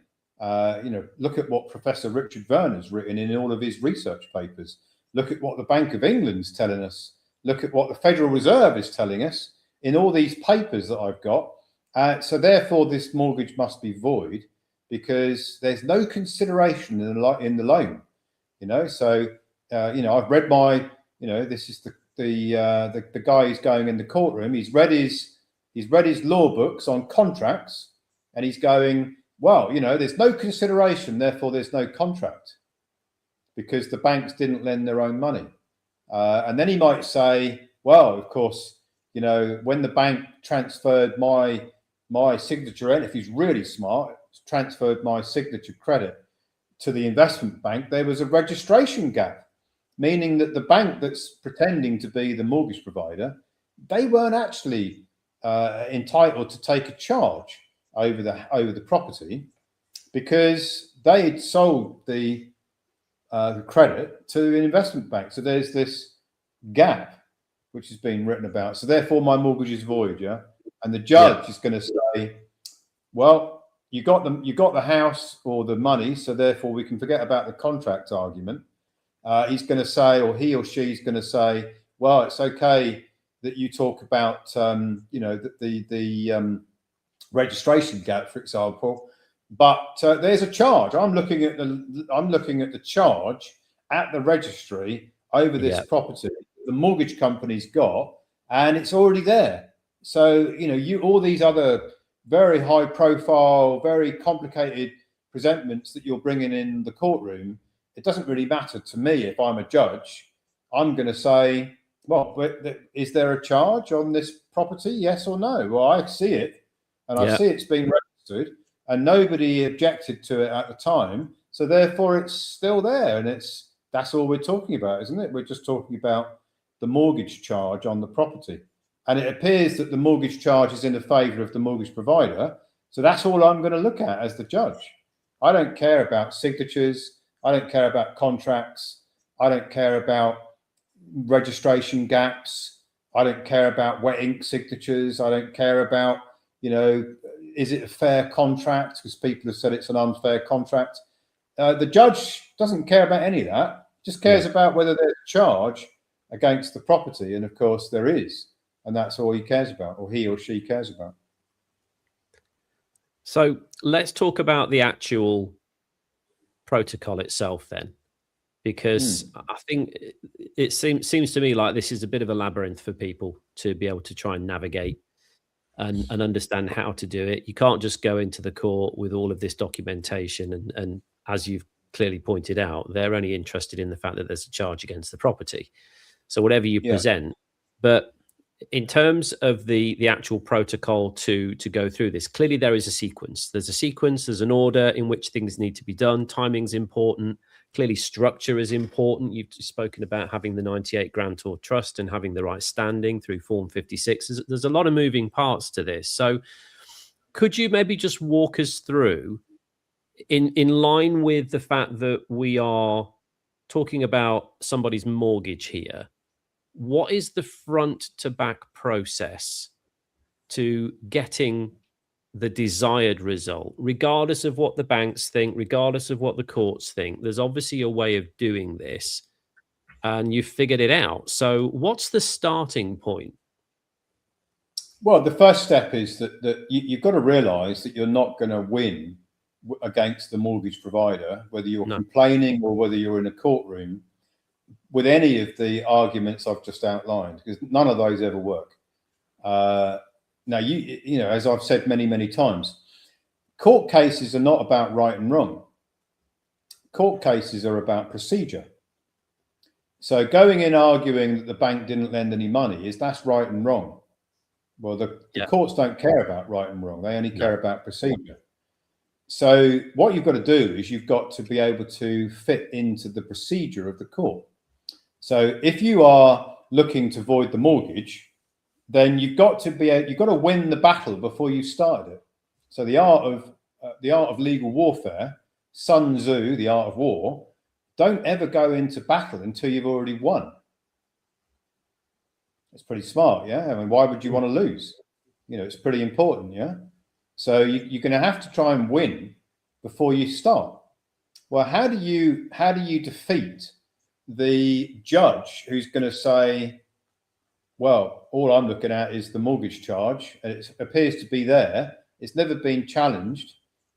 Look at what Professor Richard Werner's written in all of his research papers. Look at what the Bank of England's telling us. Look at what the Federal Reserve is telling us in all these papers that I've got. So therefore, this mortgage must be void because there's no consideration in the loan. So I've read this is the guy who's going in the courtroom. He's read his law books on contracts, and he's going, well, there's no consideration, therefore there's no contract because the banks didn't lend their own money. And then he might say, well, of course, you know, when the bank transferred my signature, and if he's really smart, transferred my signature credit to the investment bank, there was a registration gap, meaning that the bank that's pretending to be the mortgage provider, they weren't actually entitled to take a charge over the property, because they had sold the credit to an investment bank. So there's this gap which has been written about. So therefore, my mortgage is void. Yeah, and the judge is going to say, well, you got the house or the money, so therefore we can forget about the contract argument. He's going to say, or he or she's going to say, well, it's okay that you talk about you know, the registration gap, for example, but there's a charge. I'm looking at the charge at the registry over this property the mortgage company's got, and it's already there. So, you know, all these other very high profile, very complicated presentments that you're bringing in the courtroom, it doesn't really matter to me. If I'm a judge, I'm going to say, well, is there a charge on this property? Yes or no? Well, I see it, and I see it's been registered, and nobody objected to it at the time. So therefore it's still there, and that's all we're talking about, isn't it? We're just talking about the mortgage charge on the property. And it appears that the mortgage charge is in the favor of the mortgage provider. So that's all I'm going to look at as the judge. I don't care about signatures. I don't care about contracts. I don't care about registration gaps. I don't care about wet ink signatures. I don't care about, you know, is it a fair contract? Because people have said it's an unfair contract. The judge doesn't care about any of that. Just cares about whether there's a charge against the property. And of course there is. And that's all he cares about, or he or she cares about. So let's talk about the actual protocol itself then, because I think it seems to me like this is a bit of a labyrinth for people to be able to try and navigate and understand how to do it. You can't just go into the court with all of this documentation. And as you've clearly pointed out, they're only interested in the fact that there's a charge against the property. So whatever you present, but in terms of the actual protocol to go through this, clearly there is a sequence. There's a sequence, there's an order in which things need to be done. Timing's important. Clearly structure is important. You've spoken about having the 98 grantor trust and having the right standing through Form 56. There's a lot of moving parts to this. So could you maybe just walk us through, in line with the fact that we are talking about somebody's mortgage here, what is the front to back process to getting the desired result, regardless of what the banks think, regardless of what the courts think? There's obviously a way of doing this, and you've figured it out. So what's the starting point? Well, the first step is that you've got to realize that you're not going to win against the mortgage provider, whether you're complaining or whether you're in a courtroom, with any of the arguments I've just outlined, because none of those ever work. Now, you know, as I've said many, many times, court cases are not about right and wrong. Court cases are about procedure. So going in arguing that the bank didn't lend any money, that's right and wrong. Well, the courts don't care about right and wrong. They only care about procedure. So what you've got to do is you've got to be able to fit into the procedure of the court. So if you are looking to void the mortgage, then you've got to win the battle before you started it. So the art of legal warfare, Sun Tzu, the art of war, don't ever go into battle until you've already won. It's pretty smart, yeah? I mean, why would you want to lose? You know, it's pretty important, yeah? So you're going to have to try and win before you start. Well, how do you defeat the judge who's going to say, well, all I'm looking at is the mortgage charge, and it appears to be there. It's never been challenged.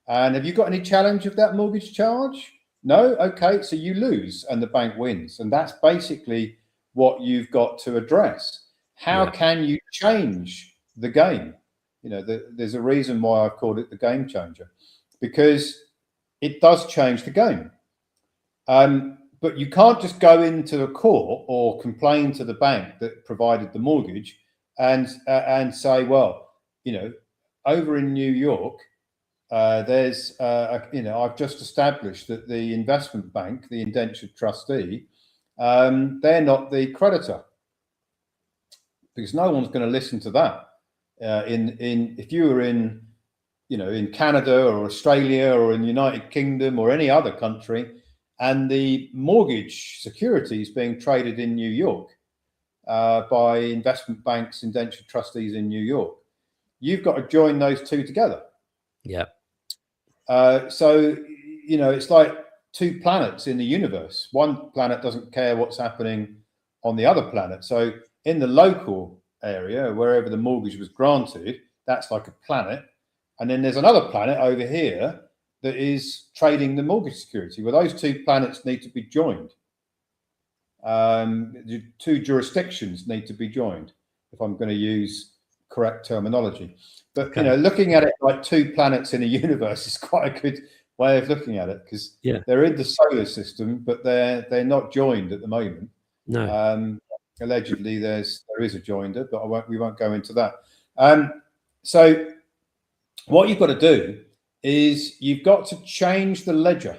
And have you got any challenge of that mortgage charge? No? Okay, so you lose and the bank wins. And that's basically what you've got to address. How can you change the game? You know, there's a reason why I've called it the game changer, because it does change the game. but you can't just go into the court or complain to the bank that provided the mortgage and say, well, you know, over in New York, there's, you know, I've just established that the investment bank, the indentured trustee, they're not the creditor, because no one's going to listen to that. If you were in, you know, in Canada or Australia or in the United Kingdom or any other country, and the mortgage securities being traded in New York by investment banks, indentured trustees in New York, you've got to join those two together. Yeah. So, you know, it's like two planets in the universe. One planet doesn't care what's happening on the other planet. So in the local area, wherever the mortgage was granted, that's like a planet. And then there's another planet over here that is trading the mortgage security. Well, those two planets need to be joined. The two jurisdictions need to be joined, if I'm going to use correct terminology. But, okay, you know, looking at it like two planets in a universe is quite a good way of looking at it, because they're in the solar system, but they're not joined at the moment. No. Allegedly, there is a joinder, but we won't go into that. So what you've got to do is you've got to change the ledger.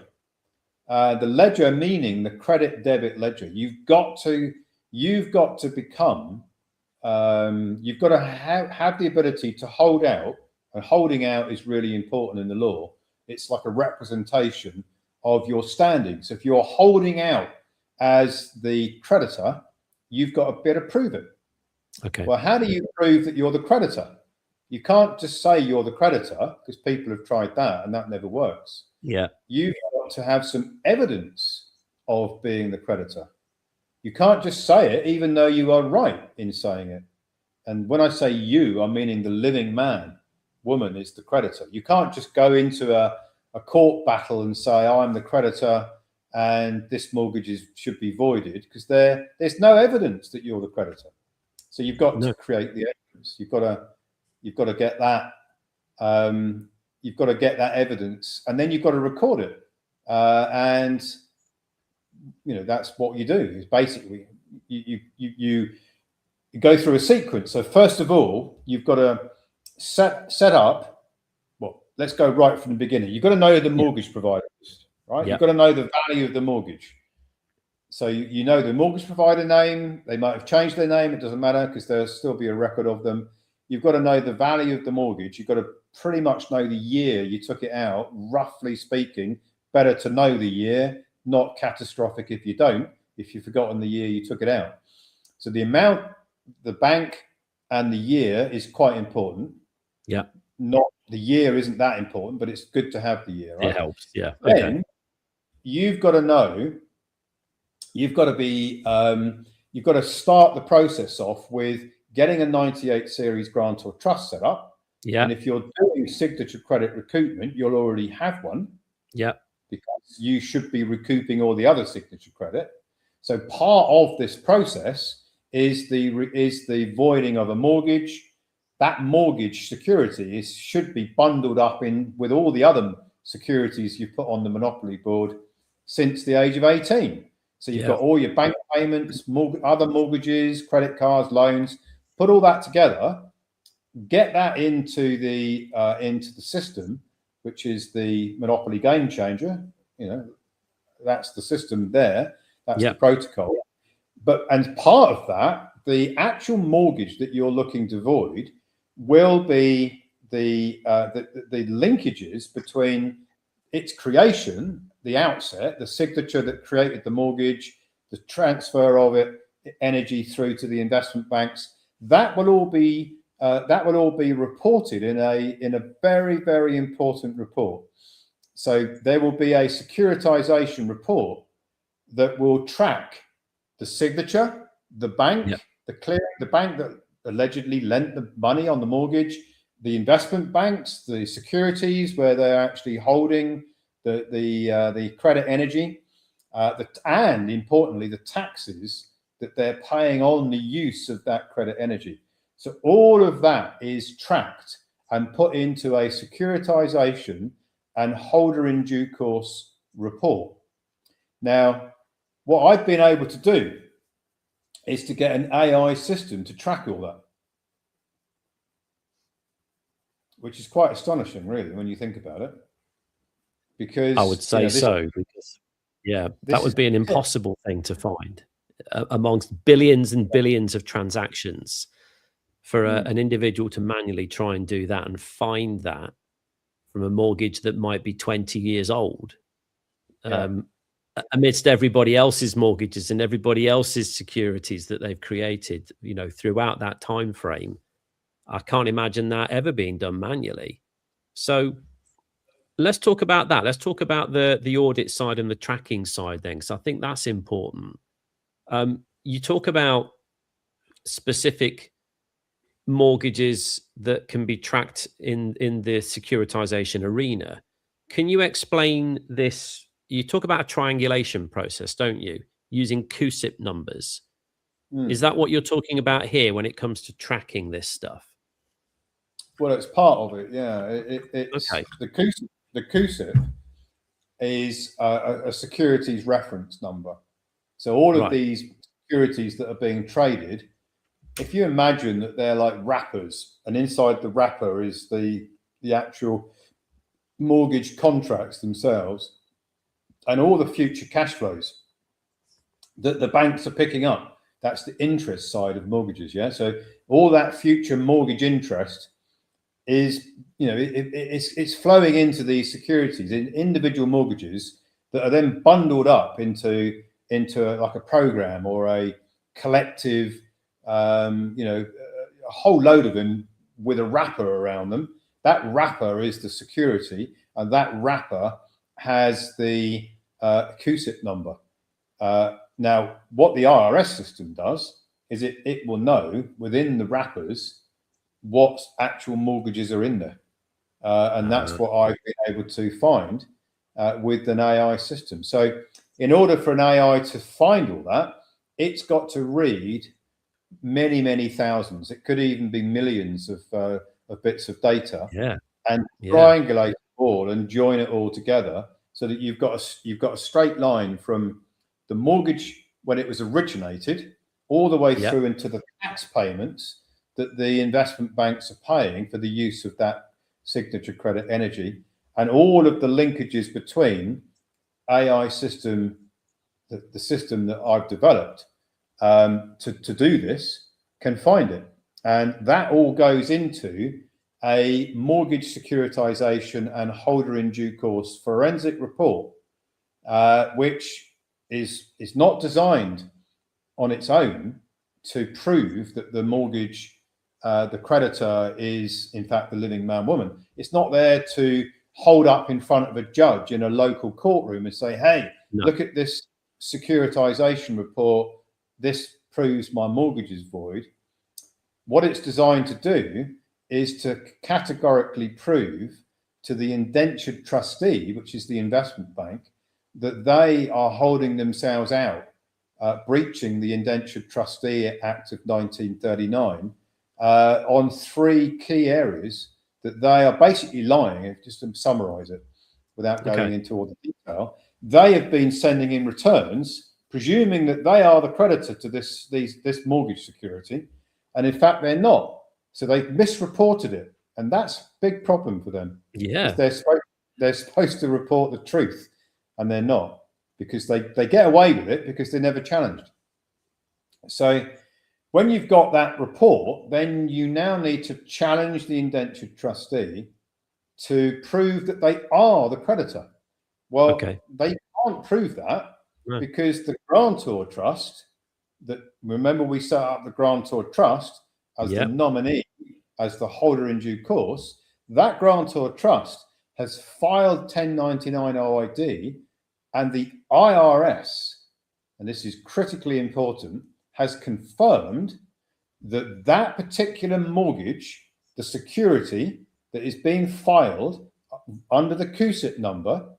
The ledger meaning the credit debit ledger. You've got to become, you've got to have the ability to hold out, and holding out is really important in the law. It's like a representation of your standings. If you're holding out as the creditor, you've got to be able to prove it. Okay. Well, how do you prove that you're the creditor? You can't just say you're the creditor, because people have tried that and that never works. Yeah. You've got to have some evidence of being the creditor. You can't just say it, even though you are right in saying it. And when I say you, I'm meaning the living man. Woman is the creditor. You can't just go into a court battle and say, I'm the creditor and this mortgage should be voided, because there's no evidence that you're the creditor. So you've got to create the evidence. You've got to get that. You've got to get that evidence, and then you've got to record it. And you know, that's what you do. Is basically you go through a sequence. So first of all, you've got to set up. Well, let's go right from the beginning. You've got to know the mortgage provider list, right? You've got to know the value of the mortgage. So you know the mortgage provider name. They might have changed their name. It doesn't matter, because there'll still be a record of them. You've got to know the value of the mortgage. You've got to pretty much know the year you took it out, roughly speaking. Better to know the year, not catastrophic if you don't, if you've forgotten the year you took it out. So the amount, the bank, and the year is quite important. Yeah. Not the year isn't that important, but it's good to have the year, right? It helps. Yeah. Then you've got to know, you've got to start the process off with getting a 98 series grant or trust set up. Yeah. And if you're doing signature credit recoupment, you'll already have one. Yeah. Because you should be recouping all the other signature credit. So part of this process is the voiding of a mortgage. That mortgage security should be bundled up in with all the other securities you've put on the monopoly board since the age of 18. So you've got all your bank payments, other mortgages, credit cards, loans. Put all that together, get that into the system, which is the monopoly game changer. You know, that's the system there. That's the protocol. And part of that, the actual mortgage that you're looking to void will be the linkages between its creation, the outset, the signature that created the mortgage, the transfer of it, energy through to the investment banks. That will all be reported in a very, very important report. So there will be a securitization report that will track the signature, the bank, the bank that allegedly lent the money on the mortgage, the investment banks, the securities where they're actually holding the credit energy, and importantly, the taxes that they're paying on the use of that credit energy. So all of that is tracked and put into a securitization and holder in due course report. Now, what I've been able to do is to get an AI system to track all that, which is quite astonishing, really, when you think about it. Because I would say so, because that would be an impossible thing to find amongst billions and billions of transactions for an individual to manually try and do that and find that from a mortgage that might be 20 years old. Amidst everybody else's mortgages and everybody else's securities that they've created, throughout that time frame. I can't imagine that ever being done manually. So let's talk about that. Let's talk about the audit side and the tracking side then, because I think that's important. You talk about specific mortgages that can be tracked in the securitization arena. Can you explain this? You talk about a triangulation process, don't you? Using CUSIP numbers. Is that what you're talking about here when it comes to tracking this stuff? Well, it's part of it, yeah. It's okay. The CUSIP is a securities reference number. So all of these securities that are being traded, if you imagine that they're like wrappers, and inside the wrapper is the actual mortgage contracts themselves, and all the future cash flows that the banks are picking up. That's the interest side of mortgages, yeah. So all that future mortgage interest is, it's flowing into these securities in individual mortgages that are then bundled up into like a program or a collective, a whole load of them with a wrapper around them. That wrapper is the security, and that wrapper has the CUSIP number. Now, what the IRS system does is it will know within the wrappers what actual mortgages are in there. And that's what I've been able to find with an AI system. So in order for an AI to find all that, it's got to read many, many thousands. It could even be millions of bits of data, and triangulate it all and join it all together so that you've got a straight line from the mortgage when it was originated all the way through into the tax payments that the investment banks are paying for the use of that signature credit energy, and all of the linkages between AI system, the system that I've developed to do this, can find it. And that all goes into a mortgage securitization and holder in due course forensic report, which is not designed on its own to prove that the mortgage, the creditor is in fact the living man, woman. It's not there to hold up in front of a judge in a local courtroom and say, hey, look at this securitization report. This proves my mortgage is void. What it's designed to do is to categorically prove to the indentured trustee, which is the investment bank, that they are holding themselves out, breaching the Indentured Trustee Act of 1939 on three key areas, that they are basically lying. Just to summarize it without going into all the detail, they have been sending in returns presuming that they are the creditor to this mortgage security, and in fact they're not. So they've misreported it, and that's a big problem for them. Yeah, they're supposed to report the truth, and they're not, because they get away with it because they're never challenged. So when you've got that report, then you now need to challenge the indentured trustee to prove that they are the creditor. Well, they can't prove that because the grantor trust, that, remember, we set up the grantor trust as the nominee, as the holder in due course. That grantor trust has filed 1099 OID, and the IRS, and this is critically important, has confirmed that that particular mortgage, the security that is being filed under the CUSIP number,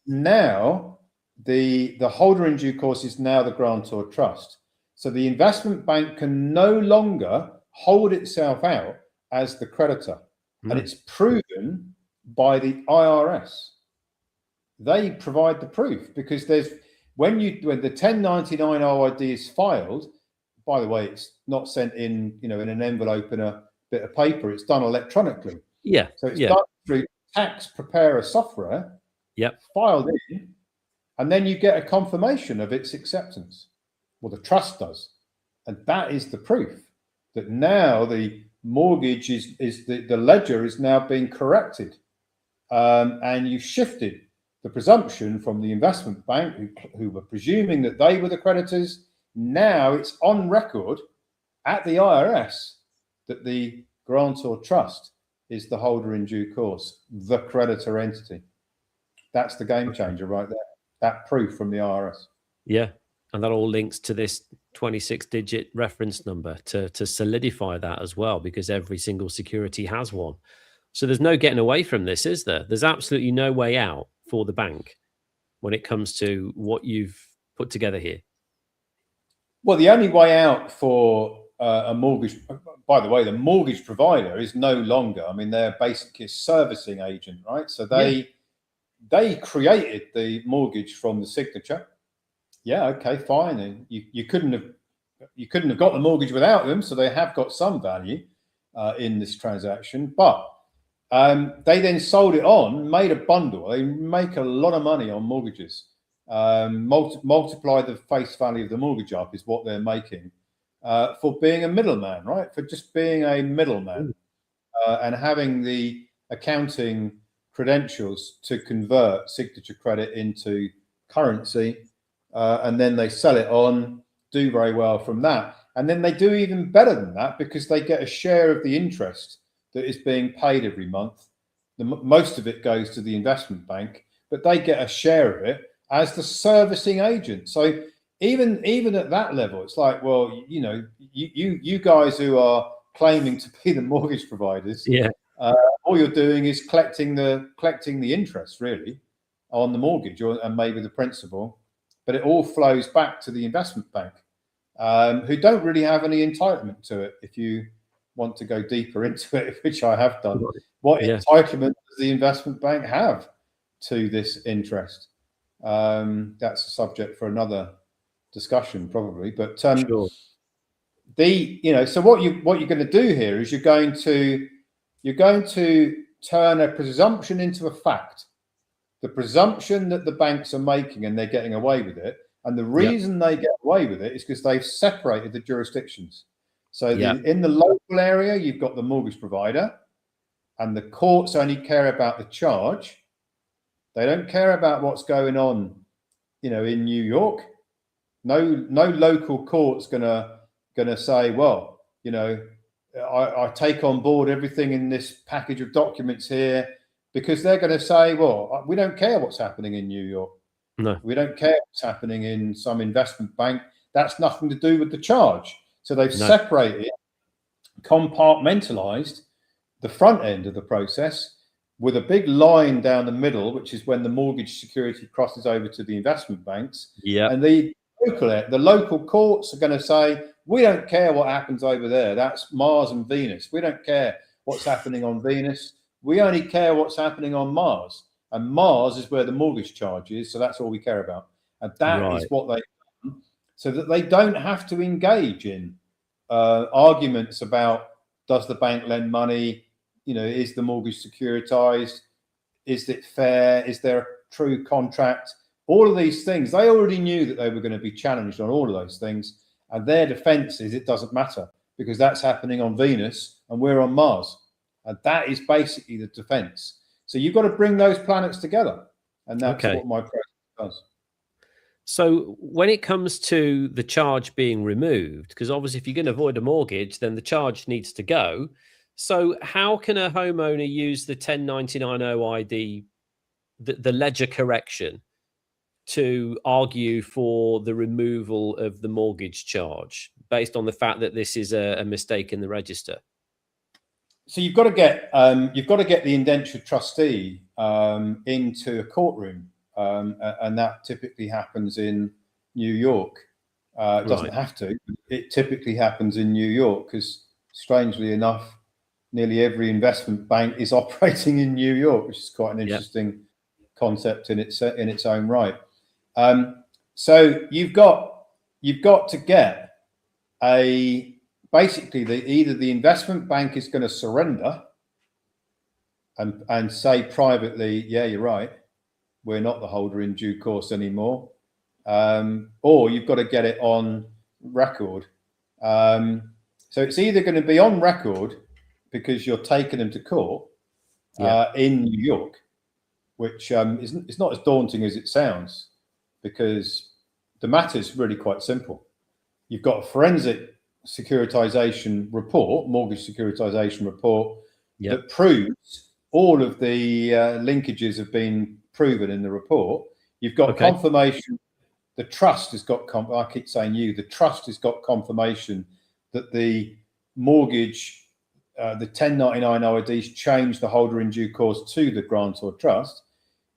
now the holder in due course is now the grantor trust. So the investment bank can no longer hold itself out as the creditor, and it's proven by the IRS. They provide the proof because when the 1099 OID is filed, by the way, it's not sent in, in an envelope and a bit of paper. It's done electronically. Yeah. So it's done through tax preparer software. Yep. Filed in, and then you get a confirmation of its acceptance. Well, the trust does, and that is the proof that now the mortgage the ledger is now being corrected, and you shifted the presumption from the investment bank who were presuming that they were the creditors. Now it's on record at the IRS that the grantor trust is the holder in due course, the creditor entity. That's the game changer right there. That proof from the IRS. Yeah. And that all links to this 26-digit reference number to solidify that as well, because every single security has one. So there's no getting away from this, is there? There's absolutely no way out for the bank when it comes to what you've put together here. Well, the only way out for a mortgage, by the way, the mortgage provider is no longer, they're basically a servicing agent, right? So they created the mortgage from the signature. Yeah, okay, fine. And you couldn't have got the mortgage without them, so they have got some value in this transaction. But they then sold it on, made a bundle. They make a lot of money on mortgages. Multiply the face value of the mortgage up is what they're making for being a middleman, right? For just being a middleman and having the accounting credentials to convert signature credit into currency, and then they sell it on, do very well from that. And then they do even better than that because they get a share of the interest that is being paid every month. Most of it goes to the investment bank, but they get a share of it as the servicing agent. So even at that level, it's like, well, you guys who are claiming to be the mortgage providers, all you're doing is collecting the interest really on the mortgage and maybe the principal, but it all flows back to the investment bank, who don't really have any entitlement to it. If you want to go deeper into it, which I have done, what entitlement does the investment bank have to this interest? That's a subject for another discussion probably, but Sure. So what you're going to do here is you're going to turn a presumption into a fact. The presumption that the banks are making and they're getting away with it, and the reason they get away with it is because they've separated the jurisdictions. So in the local area, you've got the mortgage provider, and the courts only care about the charge. They don't care about what's going on, in New York. No local court's gonna say, well, I take on board everything in this package of documents here, because they're going to say, well, we don't care what's happening in New York. No, we don't care what's happening in some investment bank. That's nothing to do with the charge. So they've separated, compartmentalized the front end of the process with a big line down the middle, which is when the mortgage security crosses over to the investment banks. Yeah. And the local courts are going to say, we don't care what happens over there. That's Mars and Venus. We don't care what's happening on Venus. We only care what's happening on Mars. And Mars is where the mortgage charge is. So that's all we care about. And that is what they do, so that they don't have to engage in arguments about, does the bank lend money? Is the mortgage securitized? Is it fair? Is there a true contract? All of these things, they already knew that they were going to be challenged on all of those things. And their defense is it doesn't matter because that's happening on Venus and we're on Mars. And that is basically the defense. So you've got to bring those planets together. And that's what my process does. So when it comes to the charge being removed, because obviously if you're going to avoid a mortgage, then the charge needs to go. So how can a homeowner use the 1099 OID, the ledger correction, to argue for the removal of the mortgage charge based on the fact that this is a mistake in the register? So you've got to get the indentured trustee into a courtroom, and that typically happens in New York. It doesn't have to. It typically happens in New York because, strangely enough, nearly every investment bank is operating in New York, which is quite an interesting concept in its own right. So you've got to get basically either the investment bank is going to surrender and say privately, yeah, you're right, we're not the holder in due course anymore, or you've got to get it on record. So it's either going to be on record because you're taking them to court in New York, which it's not as daunting as it sounds, because the matter is really quite simple. You've got a forensic securitization report, mortgage securitization report, that proves all of the linkages have been proven in the report. You've got confirmation. The trust has got, I keep saying the trust has got confirmation that the mortgage, the 1099 OIDs changed the holder in due course to the grantor trust.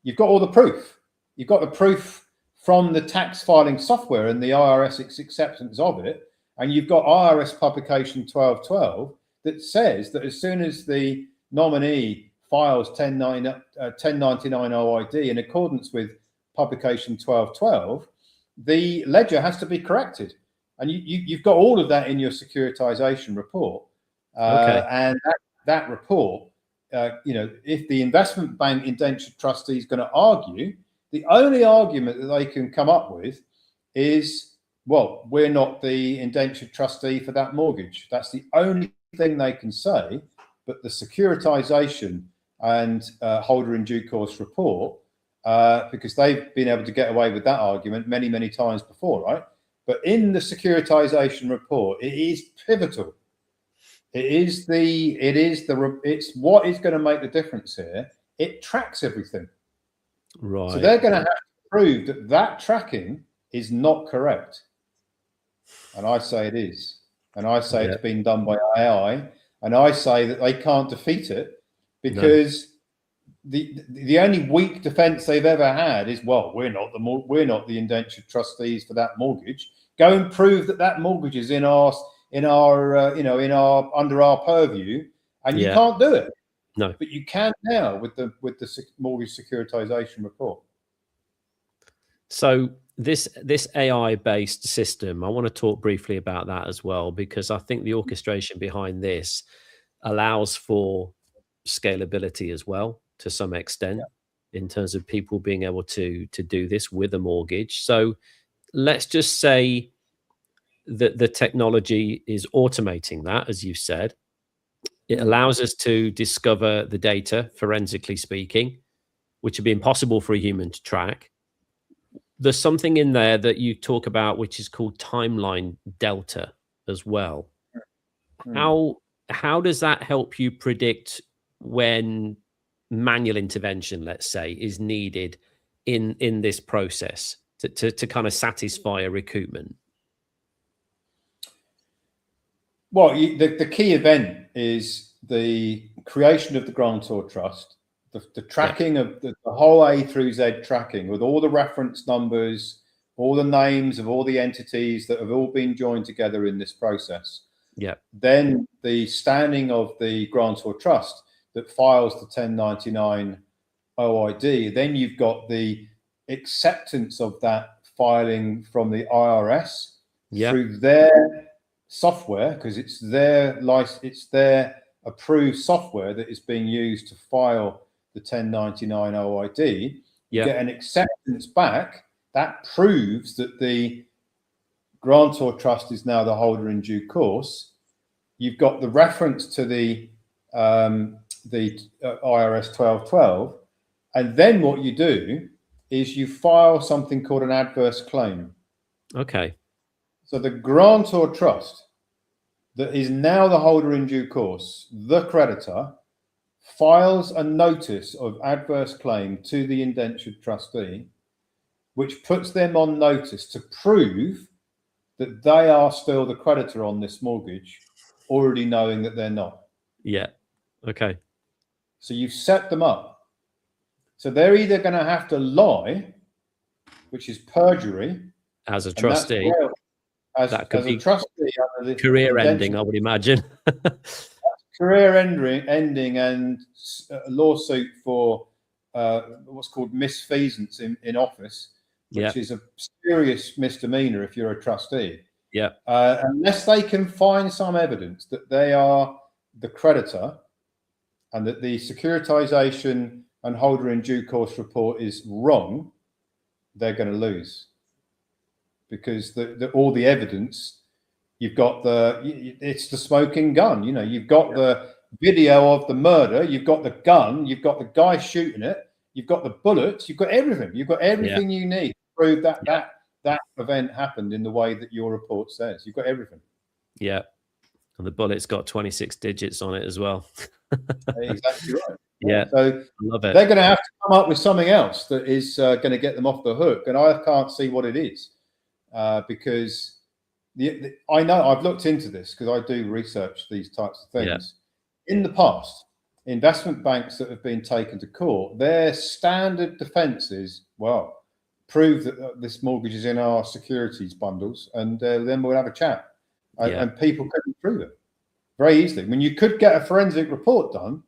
You've got all the proof. You've got the proof from the tax filing software and the IRS acceptance of it. And you've got IRS publication 1212 that says that as soon as the nominee files 1099 OID in accordance with publication 1212, the ledger has to be corrected. And you've got all of that in your securitization report. And that report, if the investment bank indentured trustee is going to argue, the only argument that they can come up with is, well, we're not the indentured trustee for that mortgage. That's the only thing they can say. But the securitization and holder in due course report, because they've been able to get away with that argument many, many times before, right? But in the securitization report, it is pivotal. It's what is going to make the difference here. It tracks everything. Right. So they're going to have to prove that that tracking is not correct. And I say it is. And I say it's been done by AI. And I say that they can't defeat it because the only weak defense they've ever had is, well, we're not the indentured trustees for that mortgage. Go and prove that mortgage is in our under our purview, and you can't do it. No, but you can now with the mortgage securitization report. So this AI-based system, I want to talk briefly about that as well, because I think the orchestration behind this allows for scalability as well to some extent in terms of people being able to do this with a mortgage. So let's just say that the technology is automating that, as you said. It allows us to discover the data, forensically speaking, which would be impossible for a human to track. There's something in there that you talk about, which is called timeline delta as well. How does that help you predict when manual intervention, let's say, is needed in this process to kind of satisfy a recoupment? Well, the key event is the creation of the grantor trust, the tracking of the whole A through Z tracking with all the reference numbers, all the names of all the entities that have all been joined together in this process. Then the standing of the grantor trust that files the 1099 OID. Then you've got the acceptance of that filing from the IRS through their software, because it's their approved software that is being used to file the 1099 OID. You get an acceptance back that proves that the grantor trust is now the holder in due course. You've got the reference to the IRS 1212, and then what you do is you file something called an adverse claim. So the grantor trust that is now the holder in due course, the creditor, files a notice of adverse claim to the indentured trustee, which puts them on notice to prove that they are still the creditor on this mortgage, already knowing that they're not. So you've set them up. So they're either going to have to lie, which is perjury, as a trustee. That could be a trustee, career ending, I would imagine. Career ending and a lawsuit for what's called misfeasance in office. which is a serious misdemeanor if you're a trustee. Yeah. Unless they can find some evidence that they are the creditor and that the securitization and holder in due course report is wrong, they're going to lose, because all the evidence, you've got it's the smoking gun. You know, you've got the video of the murder, you've got the gun, you've got the guy shooting it, you've got the bullets, you've got everything. You've got everything you need to prove that that event happened in the way that your report says. You've got everything. Yeah. And the bullet's got 26 digits on it as well. Exactly right. Yeah. So I love it. They're going to have to come up with something else that is going to get them off the hook. And I can't see what it is, because I know I've looked into this because I do research these types of things. Yeah. In the past, investment banks that have been taken to court, their standard defense is, well, prove that this mortgage is in our securities bundles, and then we'll have a chat. And people couldn't prove it very easily. I mean, you could get a forensic report done,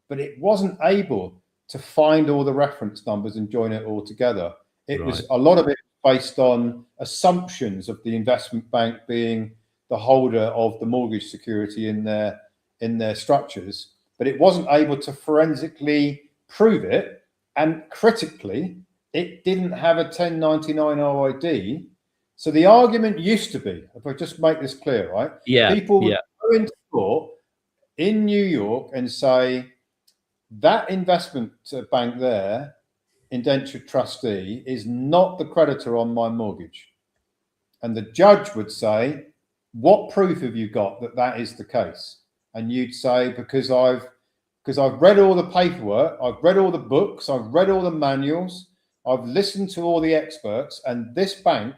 but it wasn't able to find all the reference numbers and join it all together. It was a lot of it based on assumptions of the investment bank being the holder of the mortgage security in their structures, but it wasn't able to forensically prove it. And critically, it didn't have a 1099 OID. So the argument used to be, if I just make this clear, right? Yeah. People would go into court in New York and say, that investment bank there, indentured trustee, is not the creditor on my mortgage. And the judge would say, what proof have you got that that is the case? And you'd say, because I've read all the paperwork, I've read all the books, I've read all the manuals, I've listened to all the experts, and this bank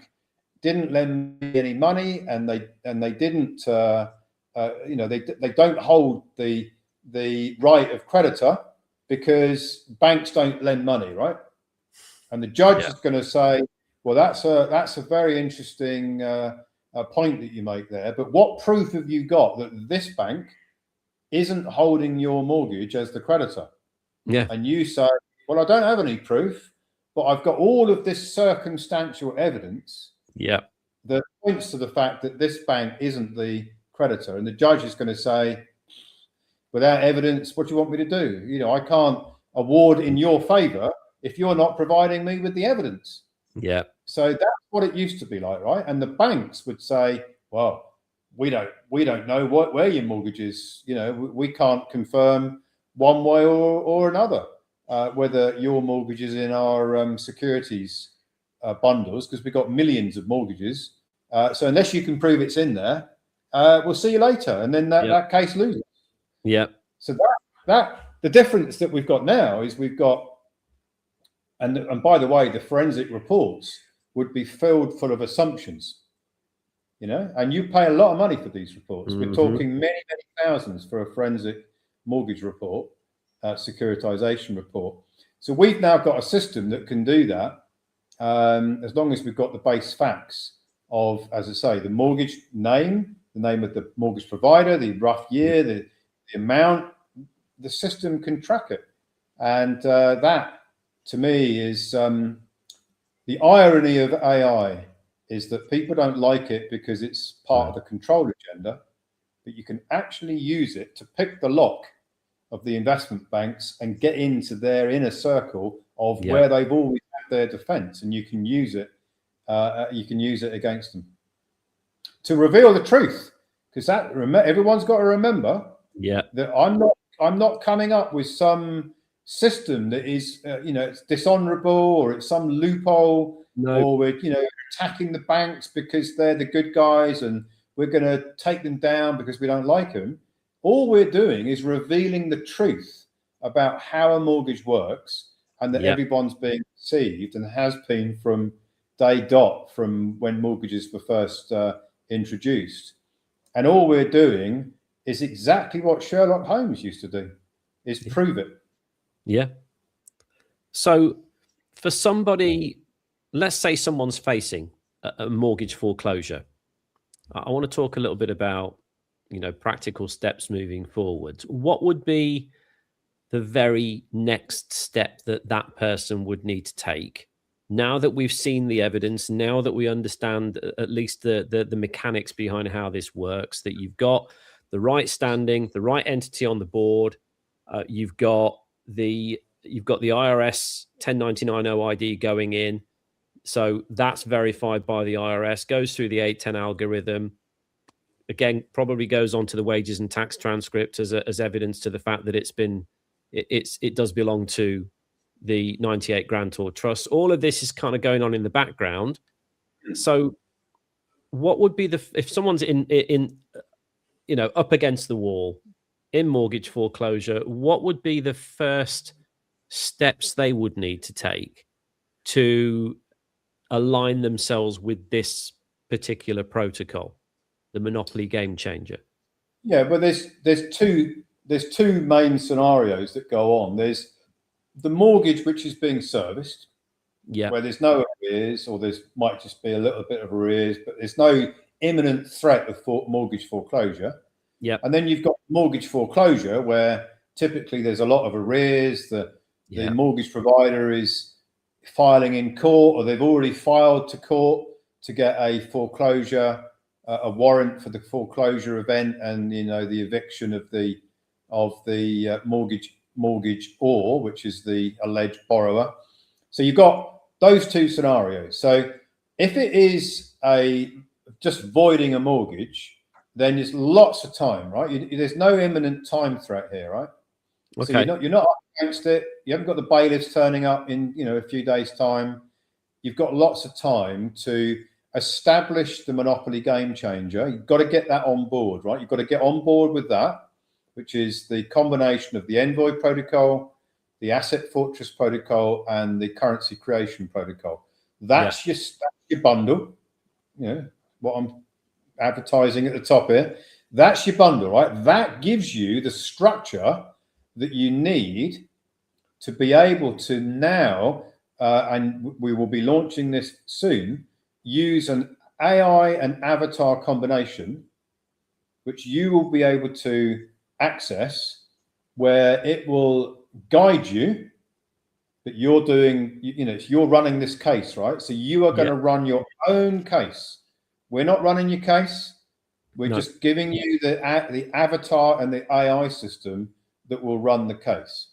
didn't lend me any money, and they didn't, they don't hold the right of creditor, because banks don't lend money, right? And the judge is going to say, well, that's a very interesting point that you make there, but what proof have you got that this bank isn't holding your mortgage as the creditor? Yeah. And you say, well, I don't have any proof, but I've got all of this circumstantial evidence that points to the fact that this bank isn't the creditor. And the judge is going to say, without evidence, what do you want me to do? You know, I can't award in your favor if you're not providing me with the evidence. Yeah. So that's what it used to be like, right? And the banks would say, well, we don't know where your mortgage is. You know, we can't confirm one way or another whether your mortgage is in our securities bundles, because we've got millions of mortgages. So unless you can prove it's in there, we'll see you later. And then that case loses. Yeah. So that the difference that we've got now is we've got, and by the way, the forensic reports would be filled full of assumptions, you know, and you pay a lot of money for these reports. We're talking many, many thousands for a forensic mortgage report, securitization report. So we've now got a system that can do that, as long as we've got the base facts of, as I say, the mortgage name, the name of the mortgage provider, the rough year, the amount. The system can track it. And that, to me, is the irony of AI, is that people don't like it because it's part of the control agenda, but you can actually use it to pick the lock of the investment banks and get into their inner circle of where they've always had their defense, and you can use it. You can use it against them to reveal the truth, because everyone's got to remember that I'm not coming up with some system that is it's dishonorable, or it's some loophole, or we're attacking the banks because they're the good guys and we're going to take them down because we don't like them. All we're doing is revealing the truth about how a mortgage works, and that everyone's being deceived, and has been from day dot, from when mortgages were first introduced. And all we're doing is exactly what Sherlock Holmes used to do, is prove it. Yeah. So for somebody, let's say someone's facing a mortgage foreclosure, I want to talk a little bit about, practical steps moving forward. What would be the very next step that person would need to take now that we've seen the evidence, now that we understand at least the mechanics behind how this works, that you've got the right standing, the right entity on the board, you've got the IRS 1099 OID going in, so that's verified by the IRS, goes through the 810 algorithm. Again, probably goes on to the wages and tax transcript as evidence to the fact that it does belong to the 98 grantor trust. All of this is kind of going on in the background. So what would be if someone's in up against the wall in mortgage foreclosure, what would be the first steps they would need to take to align themselves with this particular protocol, the monopoly game changer? Yeah, but there's two main scenarios that go on. There's the mortgage which is being serviced, where there's no arrears, or might just be a little bit of arrears, but there's no imminent threat of mortgage foreclosure. Yeah. And then you've got mortgage foreclosure, where typically there's a lot of arrears. The mortgage provider is filing in court, or they've already filed to court to get a foreclosure, a warrant for the foreclosure event, and the eviction of the mortgagor, which is the alleged borrower. So you've got those two scenarios. So if it is just voiding a mortgage, then there's lots of time, right? There's no imminent time threat here, right? Okay. So you're not up against it. You haven't got the bailiffs turning up in a few days' time. You've got lots of time to establish the monopoly game changer. You've got to get that on board, right? You've got to get on board with that, which is the combination of the Envoy protocol, the Asset Fortress protocol, and the Currency Creation protocol. That's your bundle. What I'm advertising at the top here. That's your bundle, right? That gives you the structure that you need to be able to now, and we will be launching this soon, use an AI and avatar combination, which you will be able to access, where it will guide you that you're doing, you're running this case, right? So you are going to run your own case. We're not running your case. We're just giving you the avatar and the AI system that will run the case.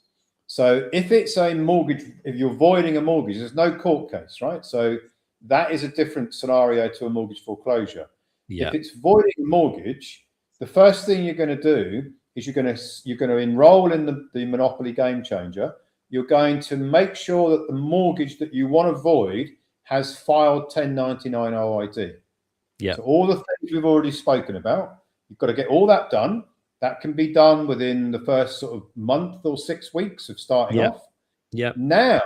So if it's a mortgage, if you're voiding a mortgage, there's no court case, right? So that is a different scenario to a mortgage foreclosure. If it's voiding a mortgage, the first thing you're going to do is you're going to enroll in the monopoly game changer. You're going to make sure that the mortgage that you want to void has filed 1099 OID. So all the things we've already spoken about, you've got to get all that done. That can be done within the first sort of month or 6 weeks of starting off. Now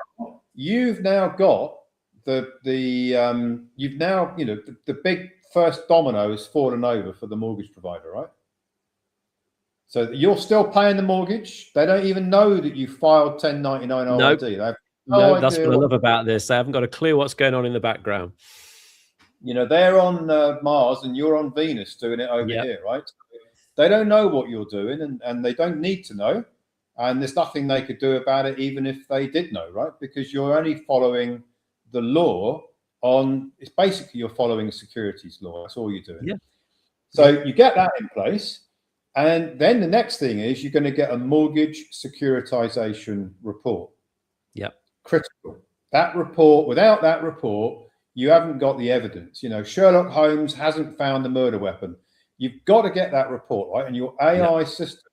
you've now got the big first domino has fallen over for the mortgage provider, right? So you're still paying the mortgage. They don't even know that you filed 1099 OID. No, that's what I love about this. They haven't got a clue what's going on in the background. They're on Mars and you're on Venus doing it over here, right? They don't know what you're doing, and they don't need to know. And there's nothing they could do about it, even if they did know, right? Because you're only following the law it's basically you're following securities law. That's all you're doing. So you get that in place. And then the next thing is you're going to get a mortgage securitization report. Critical. That report, without that report, you haven't got the evidence. Sherlock Holmes hasn't found the murder weapon. You've got to get that report, right? And your AI system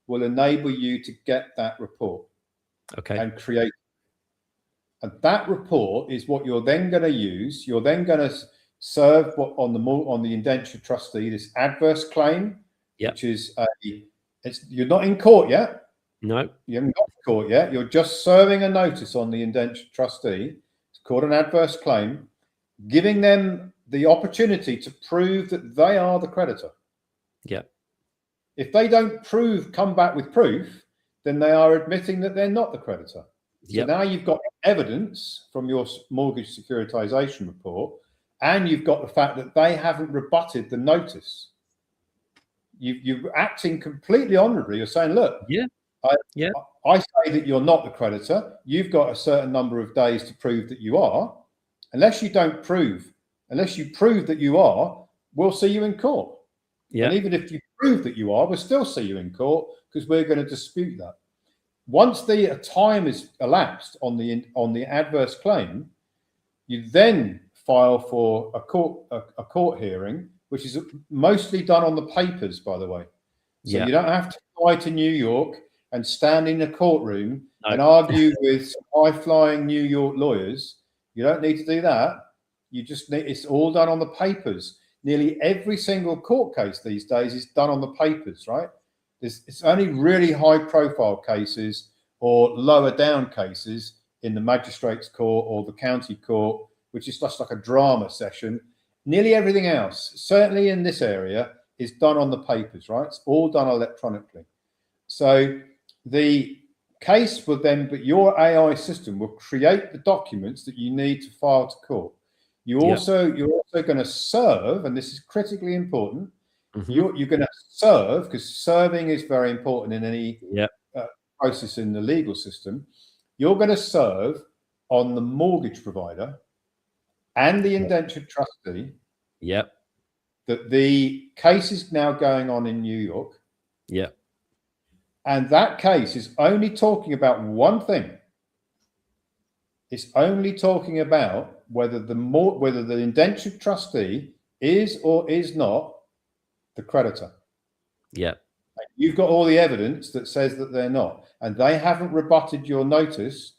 will enable you to get that report and create. And that report is what you're then going to use. You're then going to serve on the indenture trustee this adverse claim, which is you're not in court yet. No, you haven't got to court yet. You're just serving a notice on the indenture trustee. It's called an adverse claim, giving them the opportunity to prove that they are the creditor. If they don't come back with proof, then they are admitting that they're not the creditor. So now you've got evidence from your mortgage securitization report, and you've got the fact that they haven't rebutted the notice. You're acting completely honorably. You're saying, look, Yeah. I say that you're not the creditor. You've got a certain number of days to prove that you are. Unless you prove that you are, we'll see you in court. Yeah. And even if you prove that you are, we'll still see you in court because we're going to dispute that. Once the time is elapsed on the adverse claim, you then file for a court hearing, which is mostly done on the papers, by the way. So you don't have to fly to New York and stand in a courtroom and argue with high-flying New York lawyers. You don't need to do that. You just need, it's all done on the papers. Nearly every single court case these days is done on the papers, right? It's only really high-profile cases or lower down cases in the magistrate's court or the county court, which is just like a drama session. Nearly everything else, certainly in this area, is done on the papers, right? It's all done electronically. So the case will then, but your AI system will create the documents that you need to file to court. You're also going to serve, and this is critically important. You're going to serve, because serving is very important in any process in the legal system. You're going to serve on the mortgage provider and the indentured trustee. Yep. That the case is now going on in New York. Yeah. And that case is only talking about one thing. It's only talking about whether the indentured trustee is or is not the creditor. Yeah. You've got all the evidence that says that they're not. And they haven't rebutted your notice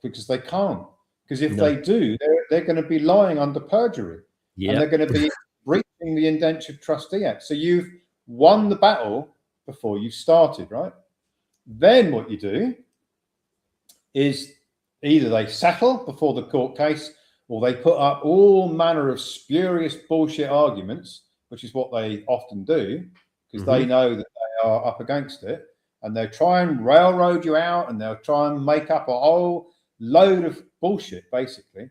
because they can't. Because if they do, they're going to be lying under perjury. Yeah. And they're going to be breaching the Indentured Trustee Act. So you've won the battle before you started, right? Then what you do is either they settle before the court case, or they put up all manner of spurious bullshit arguments, which is what they often do, because they know that they are up against it, and they'll try and railroad you out, and they'll try and make up a whole load of bullshit, basically.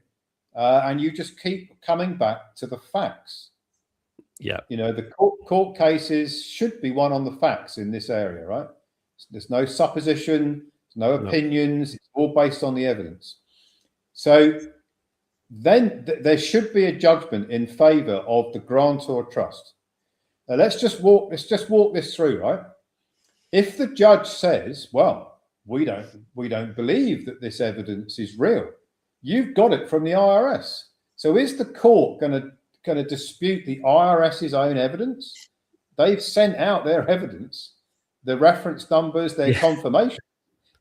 And you just keep coming back to the facts. Yeah. You know, the court cases should be won on the facts in this area, right? There's no supposition, no opinions. It's all based on the evidence. So then there should be a judgment in favor of the grantor trust. Now let's just walk this through, right? If the judge says, well, we don't believe that this evidence is real, you've got it from the IRS. So is the court going to dispute the IRS's own evidence? They've sent out their evidence, the reference numbers, their confirmation.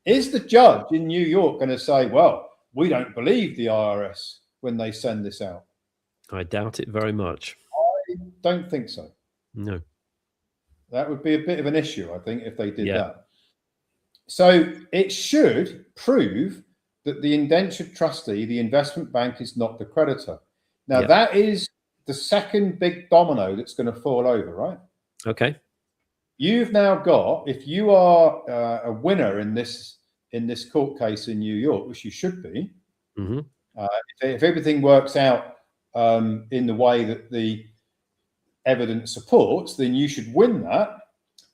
Is the judge in New York going to say, well, we don't believe the IRS when they send this out? I doubt it very much. I don't think so. No. That would be a bit of an issue, I think, if they did that. So it should prove that the indentured trustee, the investment bank, is not the creditor. Now, that is the second big domino that's going to fall over, right? Okay. You've now got, if you are a winner in this court case in New York, which you should be, if everything works out in the way that the evidence supports, then you should win that.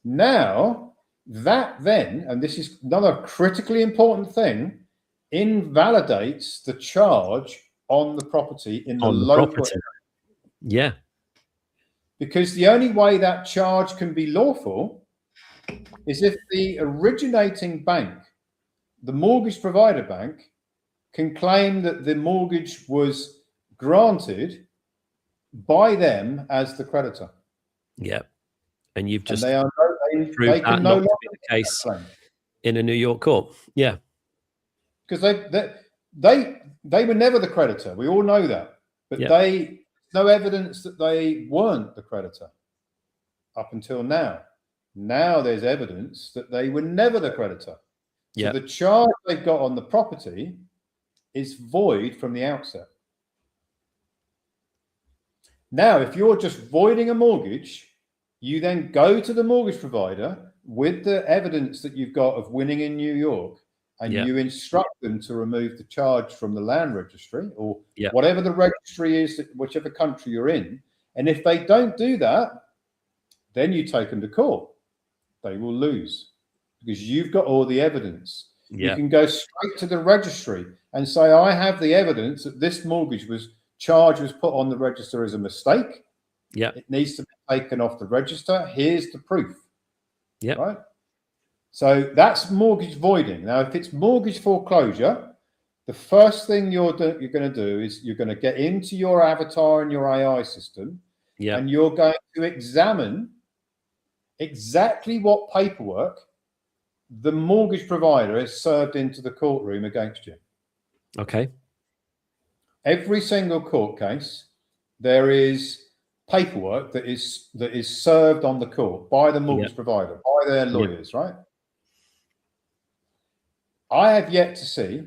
Now, that then, and this is another critically important thing, invalidates the charge on the property in the local area. Yeah. Because the only way that charge can be lawful is if the originating bank, the mortgage provider bank, can claim that the mortgage was granted by them as the creditor. Yeah. And you've just proved that not to be the case in a New York court. Yeah. Because they were never the creditor. We all know that. But no evidence that they weren't the creditor up until now. Now there's evidence that they were never the creditor. So the charge they've got on the property is void from the outset. Now, if you're just voiding a mortgage, you then go to the mortgage provider with the evidence that you've got of winning in New York, and you instruct them to remove the charge from the land registry or whatever the registry is, whichever country you're in. And if they don't do that, then you take them to court. They will lose because you've got all the evidence. You Yeah. can go straight to the registry and say, I have the evidence that this mortgage charge was put on the register as a mistake. Yeah. It needs to be taken off the register. Here's the proof. Yeah. Right. So that's mortgage voiding. Now, if it's mortgage foreclosure, the first thing you're going to do is you're going to get into your avatar in your AI system, and you're going to examine exactly what paperwork the mortgage provider has served into the courtroom against you. Okay. Every single court case, there is paperwork that is served on the court by the mortgage provider, by their lawyers, right? I have yet to see,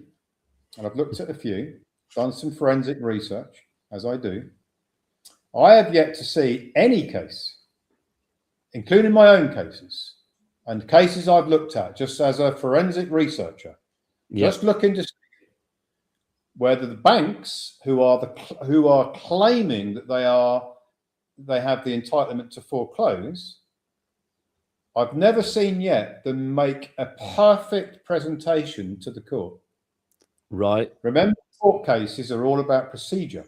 and I've looked at a few, done some forensic research, as I do. I have yet to see any case, including my own cases, and cases I've looked at just as a forensic researcher, just looking to see whether the banks who are claiming that they have the entitlement to foreclose, I've never seen yet them make a perfect presentation to the court. Right. Remember, court cases are all about procedure.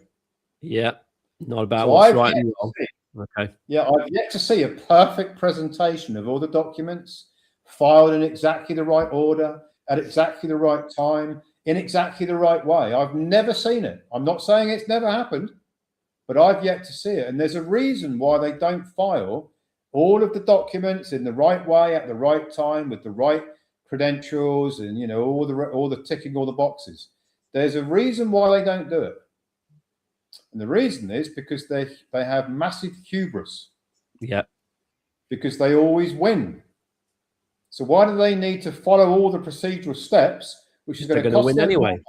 Yeah. Not about what's right and wrong. Okay. Yeah, I've yet to see a perfect presentation of all the documents filed in exactly the right order, at exactly the right time, in exactly the right way. I've never seen it. I'm not saying it's never happened, but I've yet to see it. And there's a reason why they don't file all of the documents in the right way at the right time with the right credentials and, you know, all the ticking all the boxes. There's a reason why they don't do it. And the reason is because they have massive hubris. Yeah. Because they always win. So why do they need to follow all the procedural steps, which is going to cost win them anyway, more money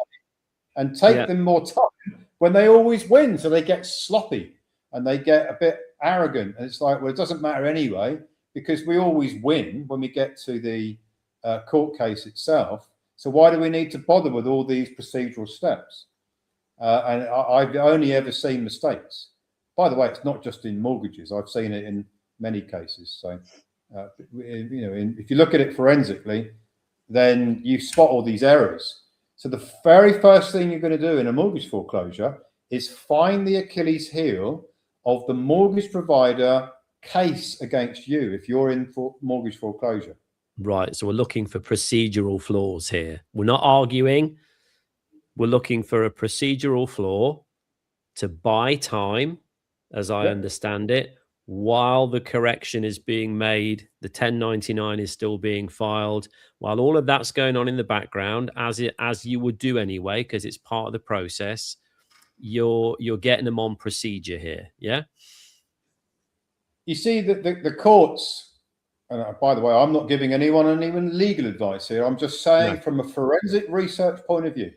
and take them more time, when they always win? So they get sloppy and they get a bit arrogant. And it's like, well, it doesn't matter anyway, because we always win when we get to the court case itself. So why do we need to bother with all these procedural steps? And I've only ever seen mistakes. By the way, it's not just in mortgages. I've seen it in many cases. So, you know, if you look at it forensically, then you spot all these errors. So the very first thing you're going to do in a mortgage foreclosure is find the Achilles heel of the mortgage provider case against you if you're in mortgage foreclosure. Right. So we're looking for procedural flaws here. We're not arguing. We're looking for a procedural flaw to buy time, as I understand it, while the correction is being made, the 1099 is still being filed, while all of that's going on in the background, as you would do anyway, because it's part of the process. You're getting them on procedure here, yeah. You see that the courts. And by the way, I'm not giving anyone legal advice here. I'm just saying from a forensic research point of view,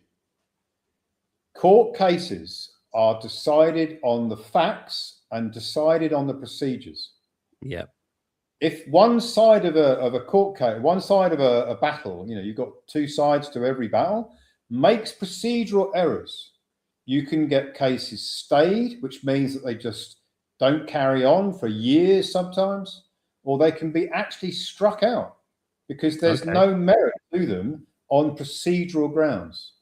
court cases are decided on the facts and decided on the procedures. Yeah. If one side of a court case, one side of a battle, you know, you've got two sides to every battle, makes procedural errors, you can get cases stayed, which means that they just don't carry on for years sometimes, or they can be actually struck out because there's no merit to them on procedural grounds.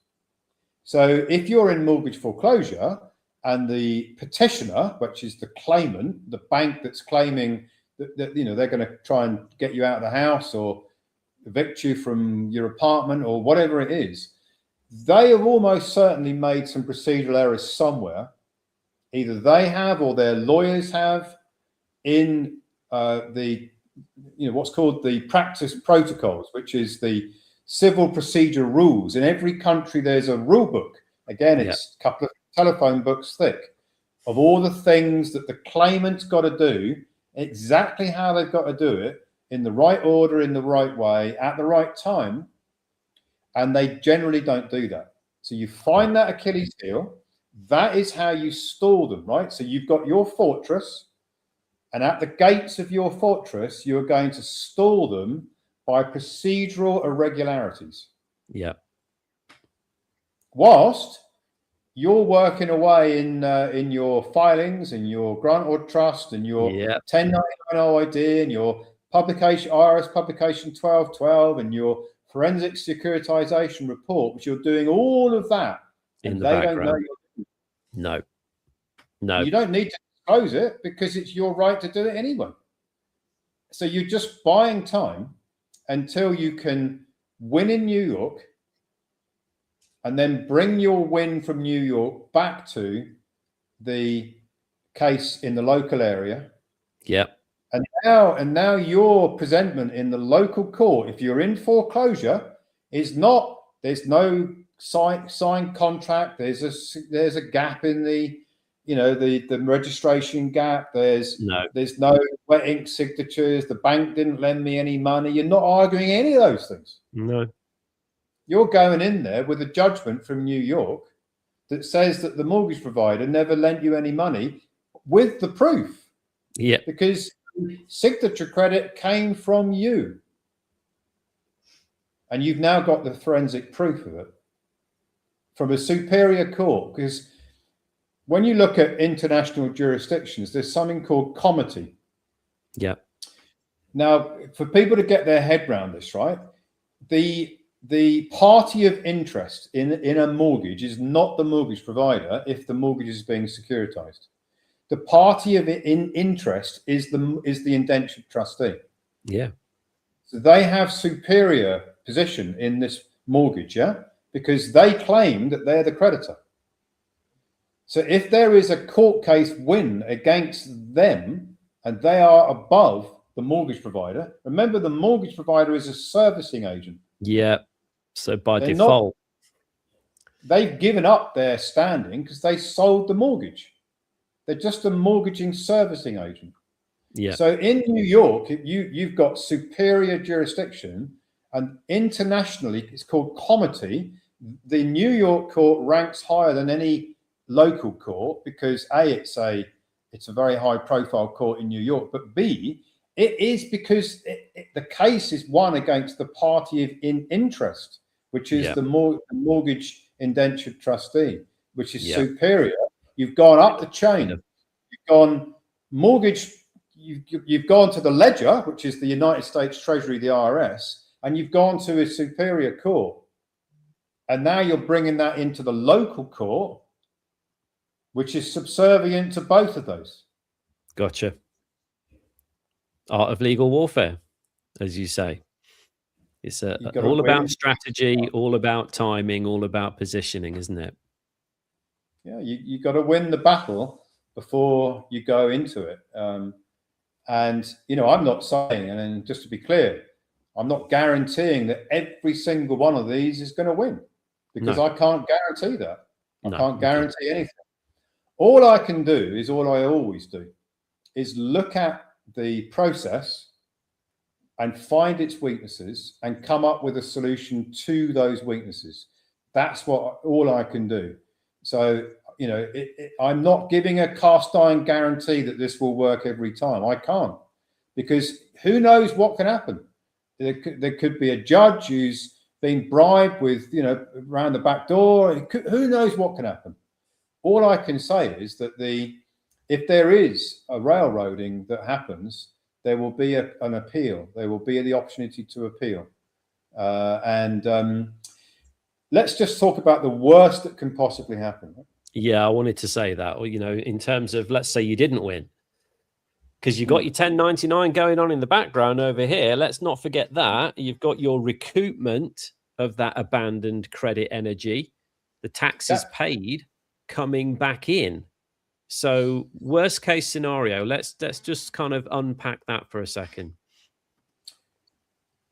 So if you're in mortgage foreclosure and the petitioner, which is the claimant, the bank that's claiming that you know, they're going to try and get you out of the house or evict you from your apartment or whatever it is, they have almost certainly made some procedural errors somewhere. Either they have or their lawyers have in what's called the practice protocols, which is the civil procedure rules. In every country, there's a rule book. Again, it's a couple of telephone books thick of all the things that the claimant's got to do, exactly how they've got to do it, in the right order, in the right way, at the right time. And they generally don't do that. So you find that Achilles heel. That is how you stall them, right? So you've got your fortress, and at the gates of your fortress, you're going to stall them by procedural irregularities. Yeah. Whilst you're working away in your filings, in your grant or trust, and your 1099 OID, and your IRS publication 1212 and your forensic securitization report, which you're doing all of that, in and the they background. don't know you're doing No. it. You don't need to disclose it because it's your right to do it anyway. So you're just buying time until you can win in New York and then bring your win from New York back to the case in the local area. Yep. And now your presentment in the local court, if you're in foreclosure, is not, there's no signed contract. There's a gap in the, the registration gap. There's no wet ink signatures. The bank didn't lend me any money. You're not arguing any of those things. No. You're going in there with a judgment from New York that says that the mortgage provider never lent you any money with the proof. Yeah. Because signature credit came from you. And you've now got the forensic proof of it from a superior court. Because when you look at international jurisdictions, there's something called comity. Yeah. Now, for people to get their head around this, right, the party of interest in a mortgage is not the mortgage provider if the mortgage is being securitized. The party of interest is the indentured trustee. Yeah. So they have superior position in this mortgage, yeah, because they claim that they're the creditor. So if there is a court case win against them and they are above the mortgage provider, remember the mortgage provider is a servicing agent. Yeah. So by default, they've given up their standing because they sold the mortgage. They're just a mortgaging servicing agent. Yeah. So in New York, you've got superior jurisdiction, and internationally it's called comity. The New York court ranks higher than any local court because it's a very high profile court in New York, but B, it is because the case is won against the party of interest, which is the mortgage indentured trustee, which is superior. You've gone up the chain. You've gone mortgage. You've gone to the ledger, which is the United States Treasury, the IRS, and you've gone to a superior court. And now you're bringing that into the local court, which is subservient to both of those. Gotcha. Art of legal warfare, as you say. It's all about strategy, all about timing, all about positioning, isn't it? Yeah, you got to win the battle before you go into it. And, I'm not saying, and just to be clear, I'm not guaranteeing that every single one of these is going to win because I can't guarantee that. I can't guarantee anything. All I can do is all I always do is look at the process and find its weaknesses and come up with a solution to those weaknesses. That's all I can do. So, I'm not giving a cast iron guarantee that this will work every time. I can't, because who knows what can happen. There could be a judge who's been bribed with, around the back door. Who knows what can happen. All I can say is that if there is a railroading that happens, there will be an appeal. There will be the opportunity to appeal. Let's just talk about the worst that can possibly happen. Yeah, I wanted to say that. Or, in terms of, let's say you didn't win, because you've got your 1099 going on in the background over here. Let's not forget that. You've got your recoupment of that abandoned credit energy, the taxes paid coming back in. So worst case scenario, let's just kind of unpack that for a second.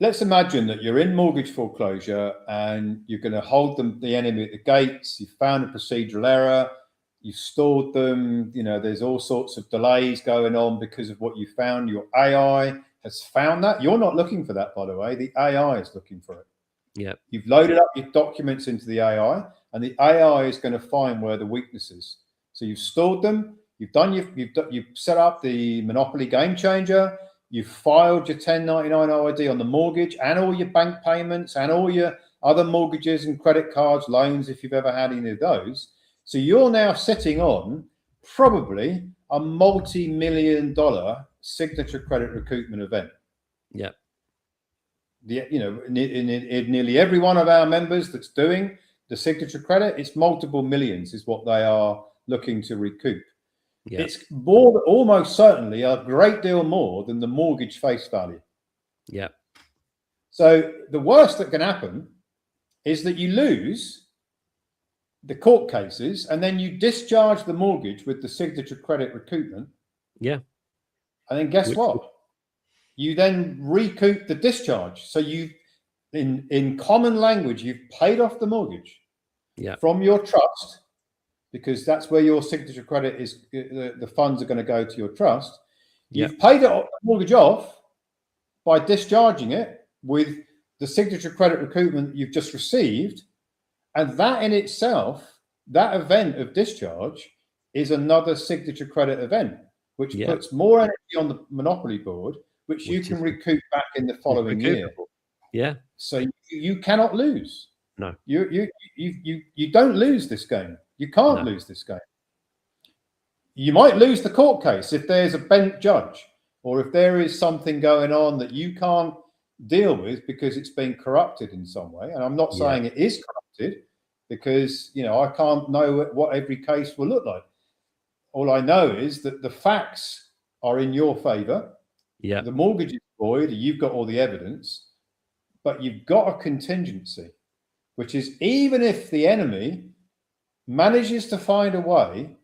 Let's imagine that you're in mortgage foreclosure and you're going to hold the enemy at the gates. You found a procedural error. You've stored them. There's all sorts of delays going on because of what you found. Your AI has found that. You're not looking for that, by the way. The AI is looking for it. Yeah. You've loaded up your documents into the AI, and the AI is going to find where the weakness is. So you've stored them. You've set up the Monopoly Game Changer. You've filed your 1099 OID on the mortgage and all your bank payments and all your other mortgages and credit cards, loans, if you've ever had any of those. So you're now sitting on probably a multi-million-dollar signature credit recoupment event. Yeah. In nearly every one of our members that's doing the signature credit, it's multiple millions is what they are looking to recoup. Yeah. It's more, almost certainly a great deal more than the mortgage face value. Yeah. So the worst that can happen is that you lose the court cases and then you discharge the mortgage with the signature credit recoupment. Yeah. And then guess what? You then recoup the discharge. So you, in common language, you've paid off the mortgage from your trust, because that's where your signature credit is. The funds are going to go to your trust. You've paid the mortgage off by discharging it with the signature credit recoupment you've just received. And that in itself, that event of discharge is another signature credit event, which puts more energy on the monopoly board, which you can recoup back in the following year. Yeah. So you cannot lose. No. You don't lose this game. You can't lose this game. You might lose the court case if there's a bent judge, or if there is something going on that you can't deal with because it's been corrupted in some way. And I'm not saying it is corrupted, because I can't know what every case will look like. All I know is that the facts are in your favor. Yeah. The mortgage is void. You've got all the evidence, but you've got a contingency, which is even if the enemy manages to find a way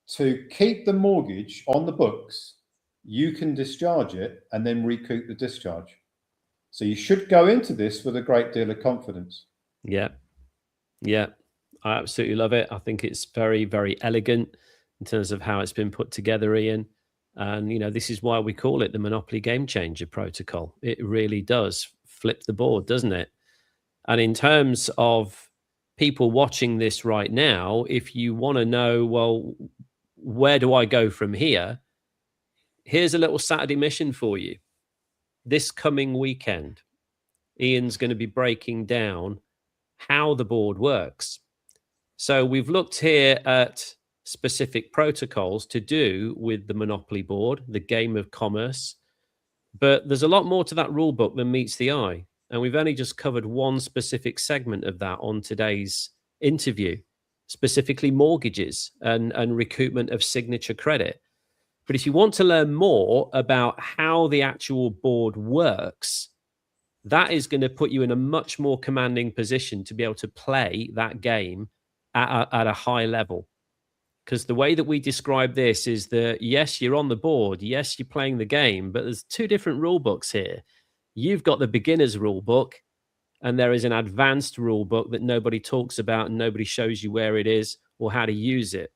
to keep the mortgage on the books, you can discharge it and then recoup the discharge. So you should go into this with a great deal of confidence. Yeah. Yeah. I absolutely love it. I think it's very, very elegant in terms of how it's been put together, Ian. And, this is why we call it the Monopoly Game Changer Protocol. It really does flip the board, doesn't it? And in terms of people watching this right now, if you want to know, well, where do I go from here? Here's a little Saturday mission for you. This coming weekend, Ian's going to be breaking down how the board works. So we've looked here at specific protocols to do with the Monopoly board, the game of commerce. But there's a lot more to that rule book than meets the eye. And we've only just covered one specific segment of that on today's interview, specifically mortgages and recoupment of signature credit. But if you want to learn more about how the actual board works, that is going to put you in a much more commanding position to be able to play that game at a high level. Because the way that we describe this is that, yes, you're on the board. Yes, you're playing the game, but there's two different rule books here. You've got the beginner's rule book, and there is an advanced rule book that nobody talks about and nobody shows you where it is or how to use it.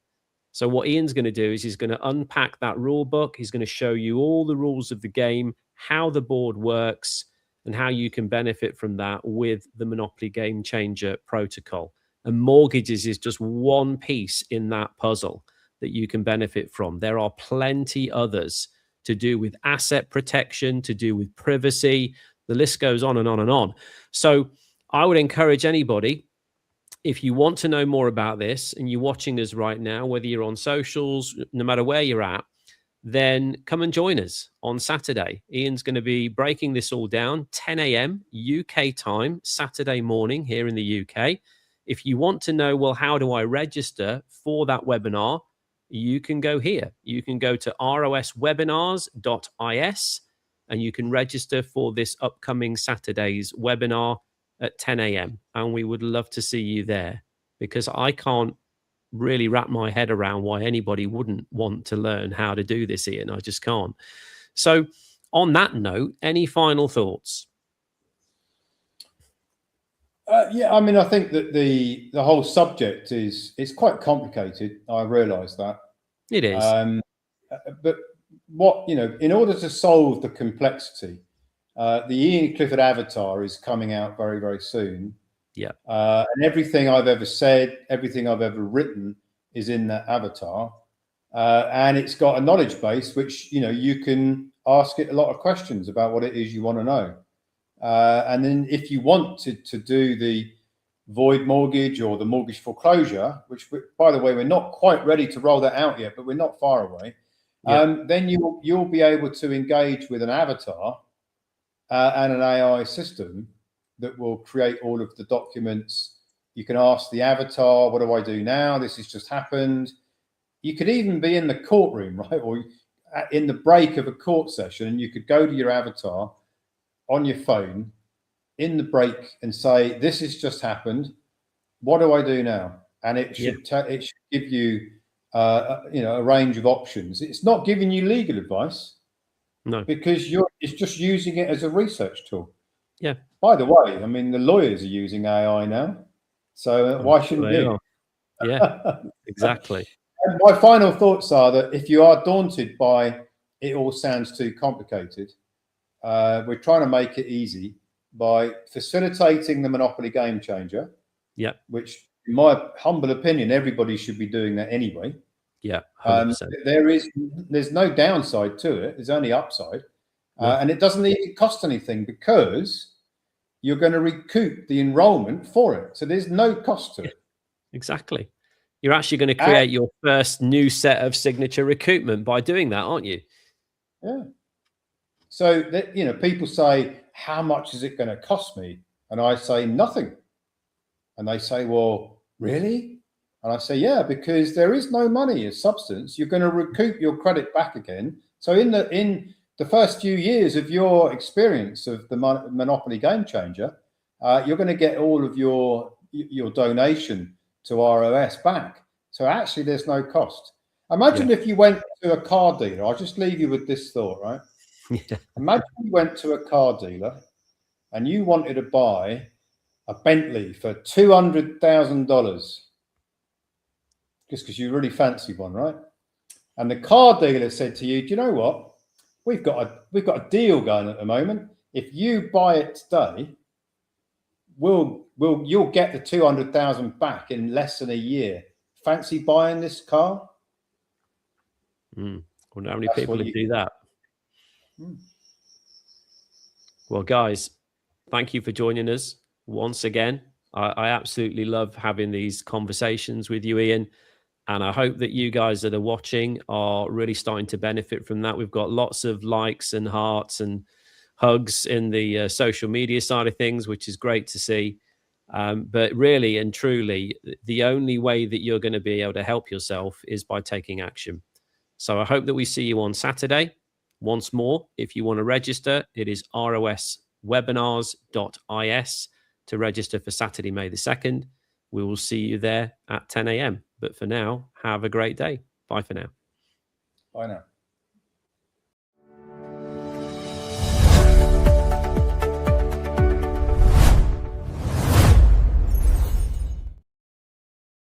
So what Ian's going to do is he's going to unpack that rule book. He's going to show you all the rules of the game, how the board works, and how you can benefit from that with the Monopoly Game Changer Protocol. And mortgages is just one piece in that puzzle that you can benefit from. There are plenty others to do with asset protection, to do with privacy. The list goes on and on and on. So I would encourage anybody, if you want to know more about this and you're watching us right now, whether you're on socials, no matter where you're at, then come and join us on Saturday. Ian's going to be breaking this all down, 10 a.m. UK time, Saturday morning here in the UK. If you want to know, well, how do I register for that webinar? You can go here. You can go to roswebinars.is and you can register for this upcoming Saturday's webinar at 10 a.m. And we would love to see you there, because I can't really wrap my head around why anybody wouldn't want to learn how to do this, Ian. I just can't. So on that note, any final thoughts? I mean, I think that the whole subject is quite complicated. I realise that it is, but what in order to solve the complexity, the Ian Clifford avatar is coming out very, very soon. Yeah, and everything I've ever said, everything I've ever written is in that avatar, and it's got a knowledge base which you can ask it a lot of questions about what it is you want to know. And then if you want to do the void mortgage or the mortgage foreclosure, which, by the way, we're not quite ready to roll that out yet, but we're not far away, then you'll be able to engage with an avatar and an AI system that will create all of the documents. You can ask the avatar, what do I do now? This has just happened. You could even be in the courtroom, right? Or in the break of a court session, and you could go to your avatar on your phone in the break and say, this has just happened. What do I do now? And it should it should give you a range of options. It's not giving you legal advice, no, because it's just using it as a research tool. Yeah. By the way, I mean, the lawyers are using AI now, so why shouldn't you? Yeah, exactly. And my final thoughts are that if you are daunted by it all sounds too complicated, we're trying to make it easy by facilitating the Monopoly Game Changer. Yeah. Which, in my humble opinion, everybody should be doing that anyway. Yeah, 100%. There's no downside to it. There's only upside. And it doesn't even cost anything, because you're going to recoup the enrollment for it. So there's no cost to it. Exactly. You're actually going to create your first new set of signature recoupment by doing that, aren't you? Yeah. So that, people say, how much is it going to cost me? And I say nothing. And they say, well, really? And I say, yeah, because there is no money as substance. You're going to recoup your credit back again. So in the first few years of your experience of the Monopoly Game Changer, you're going to get all of your donation to ROS back. So actually, there's no cost. Imagine if you went to a car dealer. I'll just leave you with this thought, right? Yeah. Imagine you went to a car dealer and you wanted to buy a Bentley for $200,000, just because you really fancy one, right? And the car dealer said to you, do you know what? We've got a deal going at the moment. If you buy it today, you'll get the 200,000 back in less than a year. Fancy buying this car? I wonder how many people would do that. Well, guys, thank you for joining us once again. I absolutely love having these conversations with you, Ian. And I hope that you guys that are watching are really starting to benefit from that. We've got lots of likes and hearts and hugs in the social media side of things, which is great to see. But really and truly, the only way that you're going to be able to help yourself is by taking action. So I hope that we see you on Saturday. Once more, if you want to register, it is roswebinars.is to register for Saturday, May the 2nd. We will see you there at 10 a.m. But for now, have a great day. Bye for now. Bye now.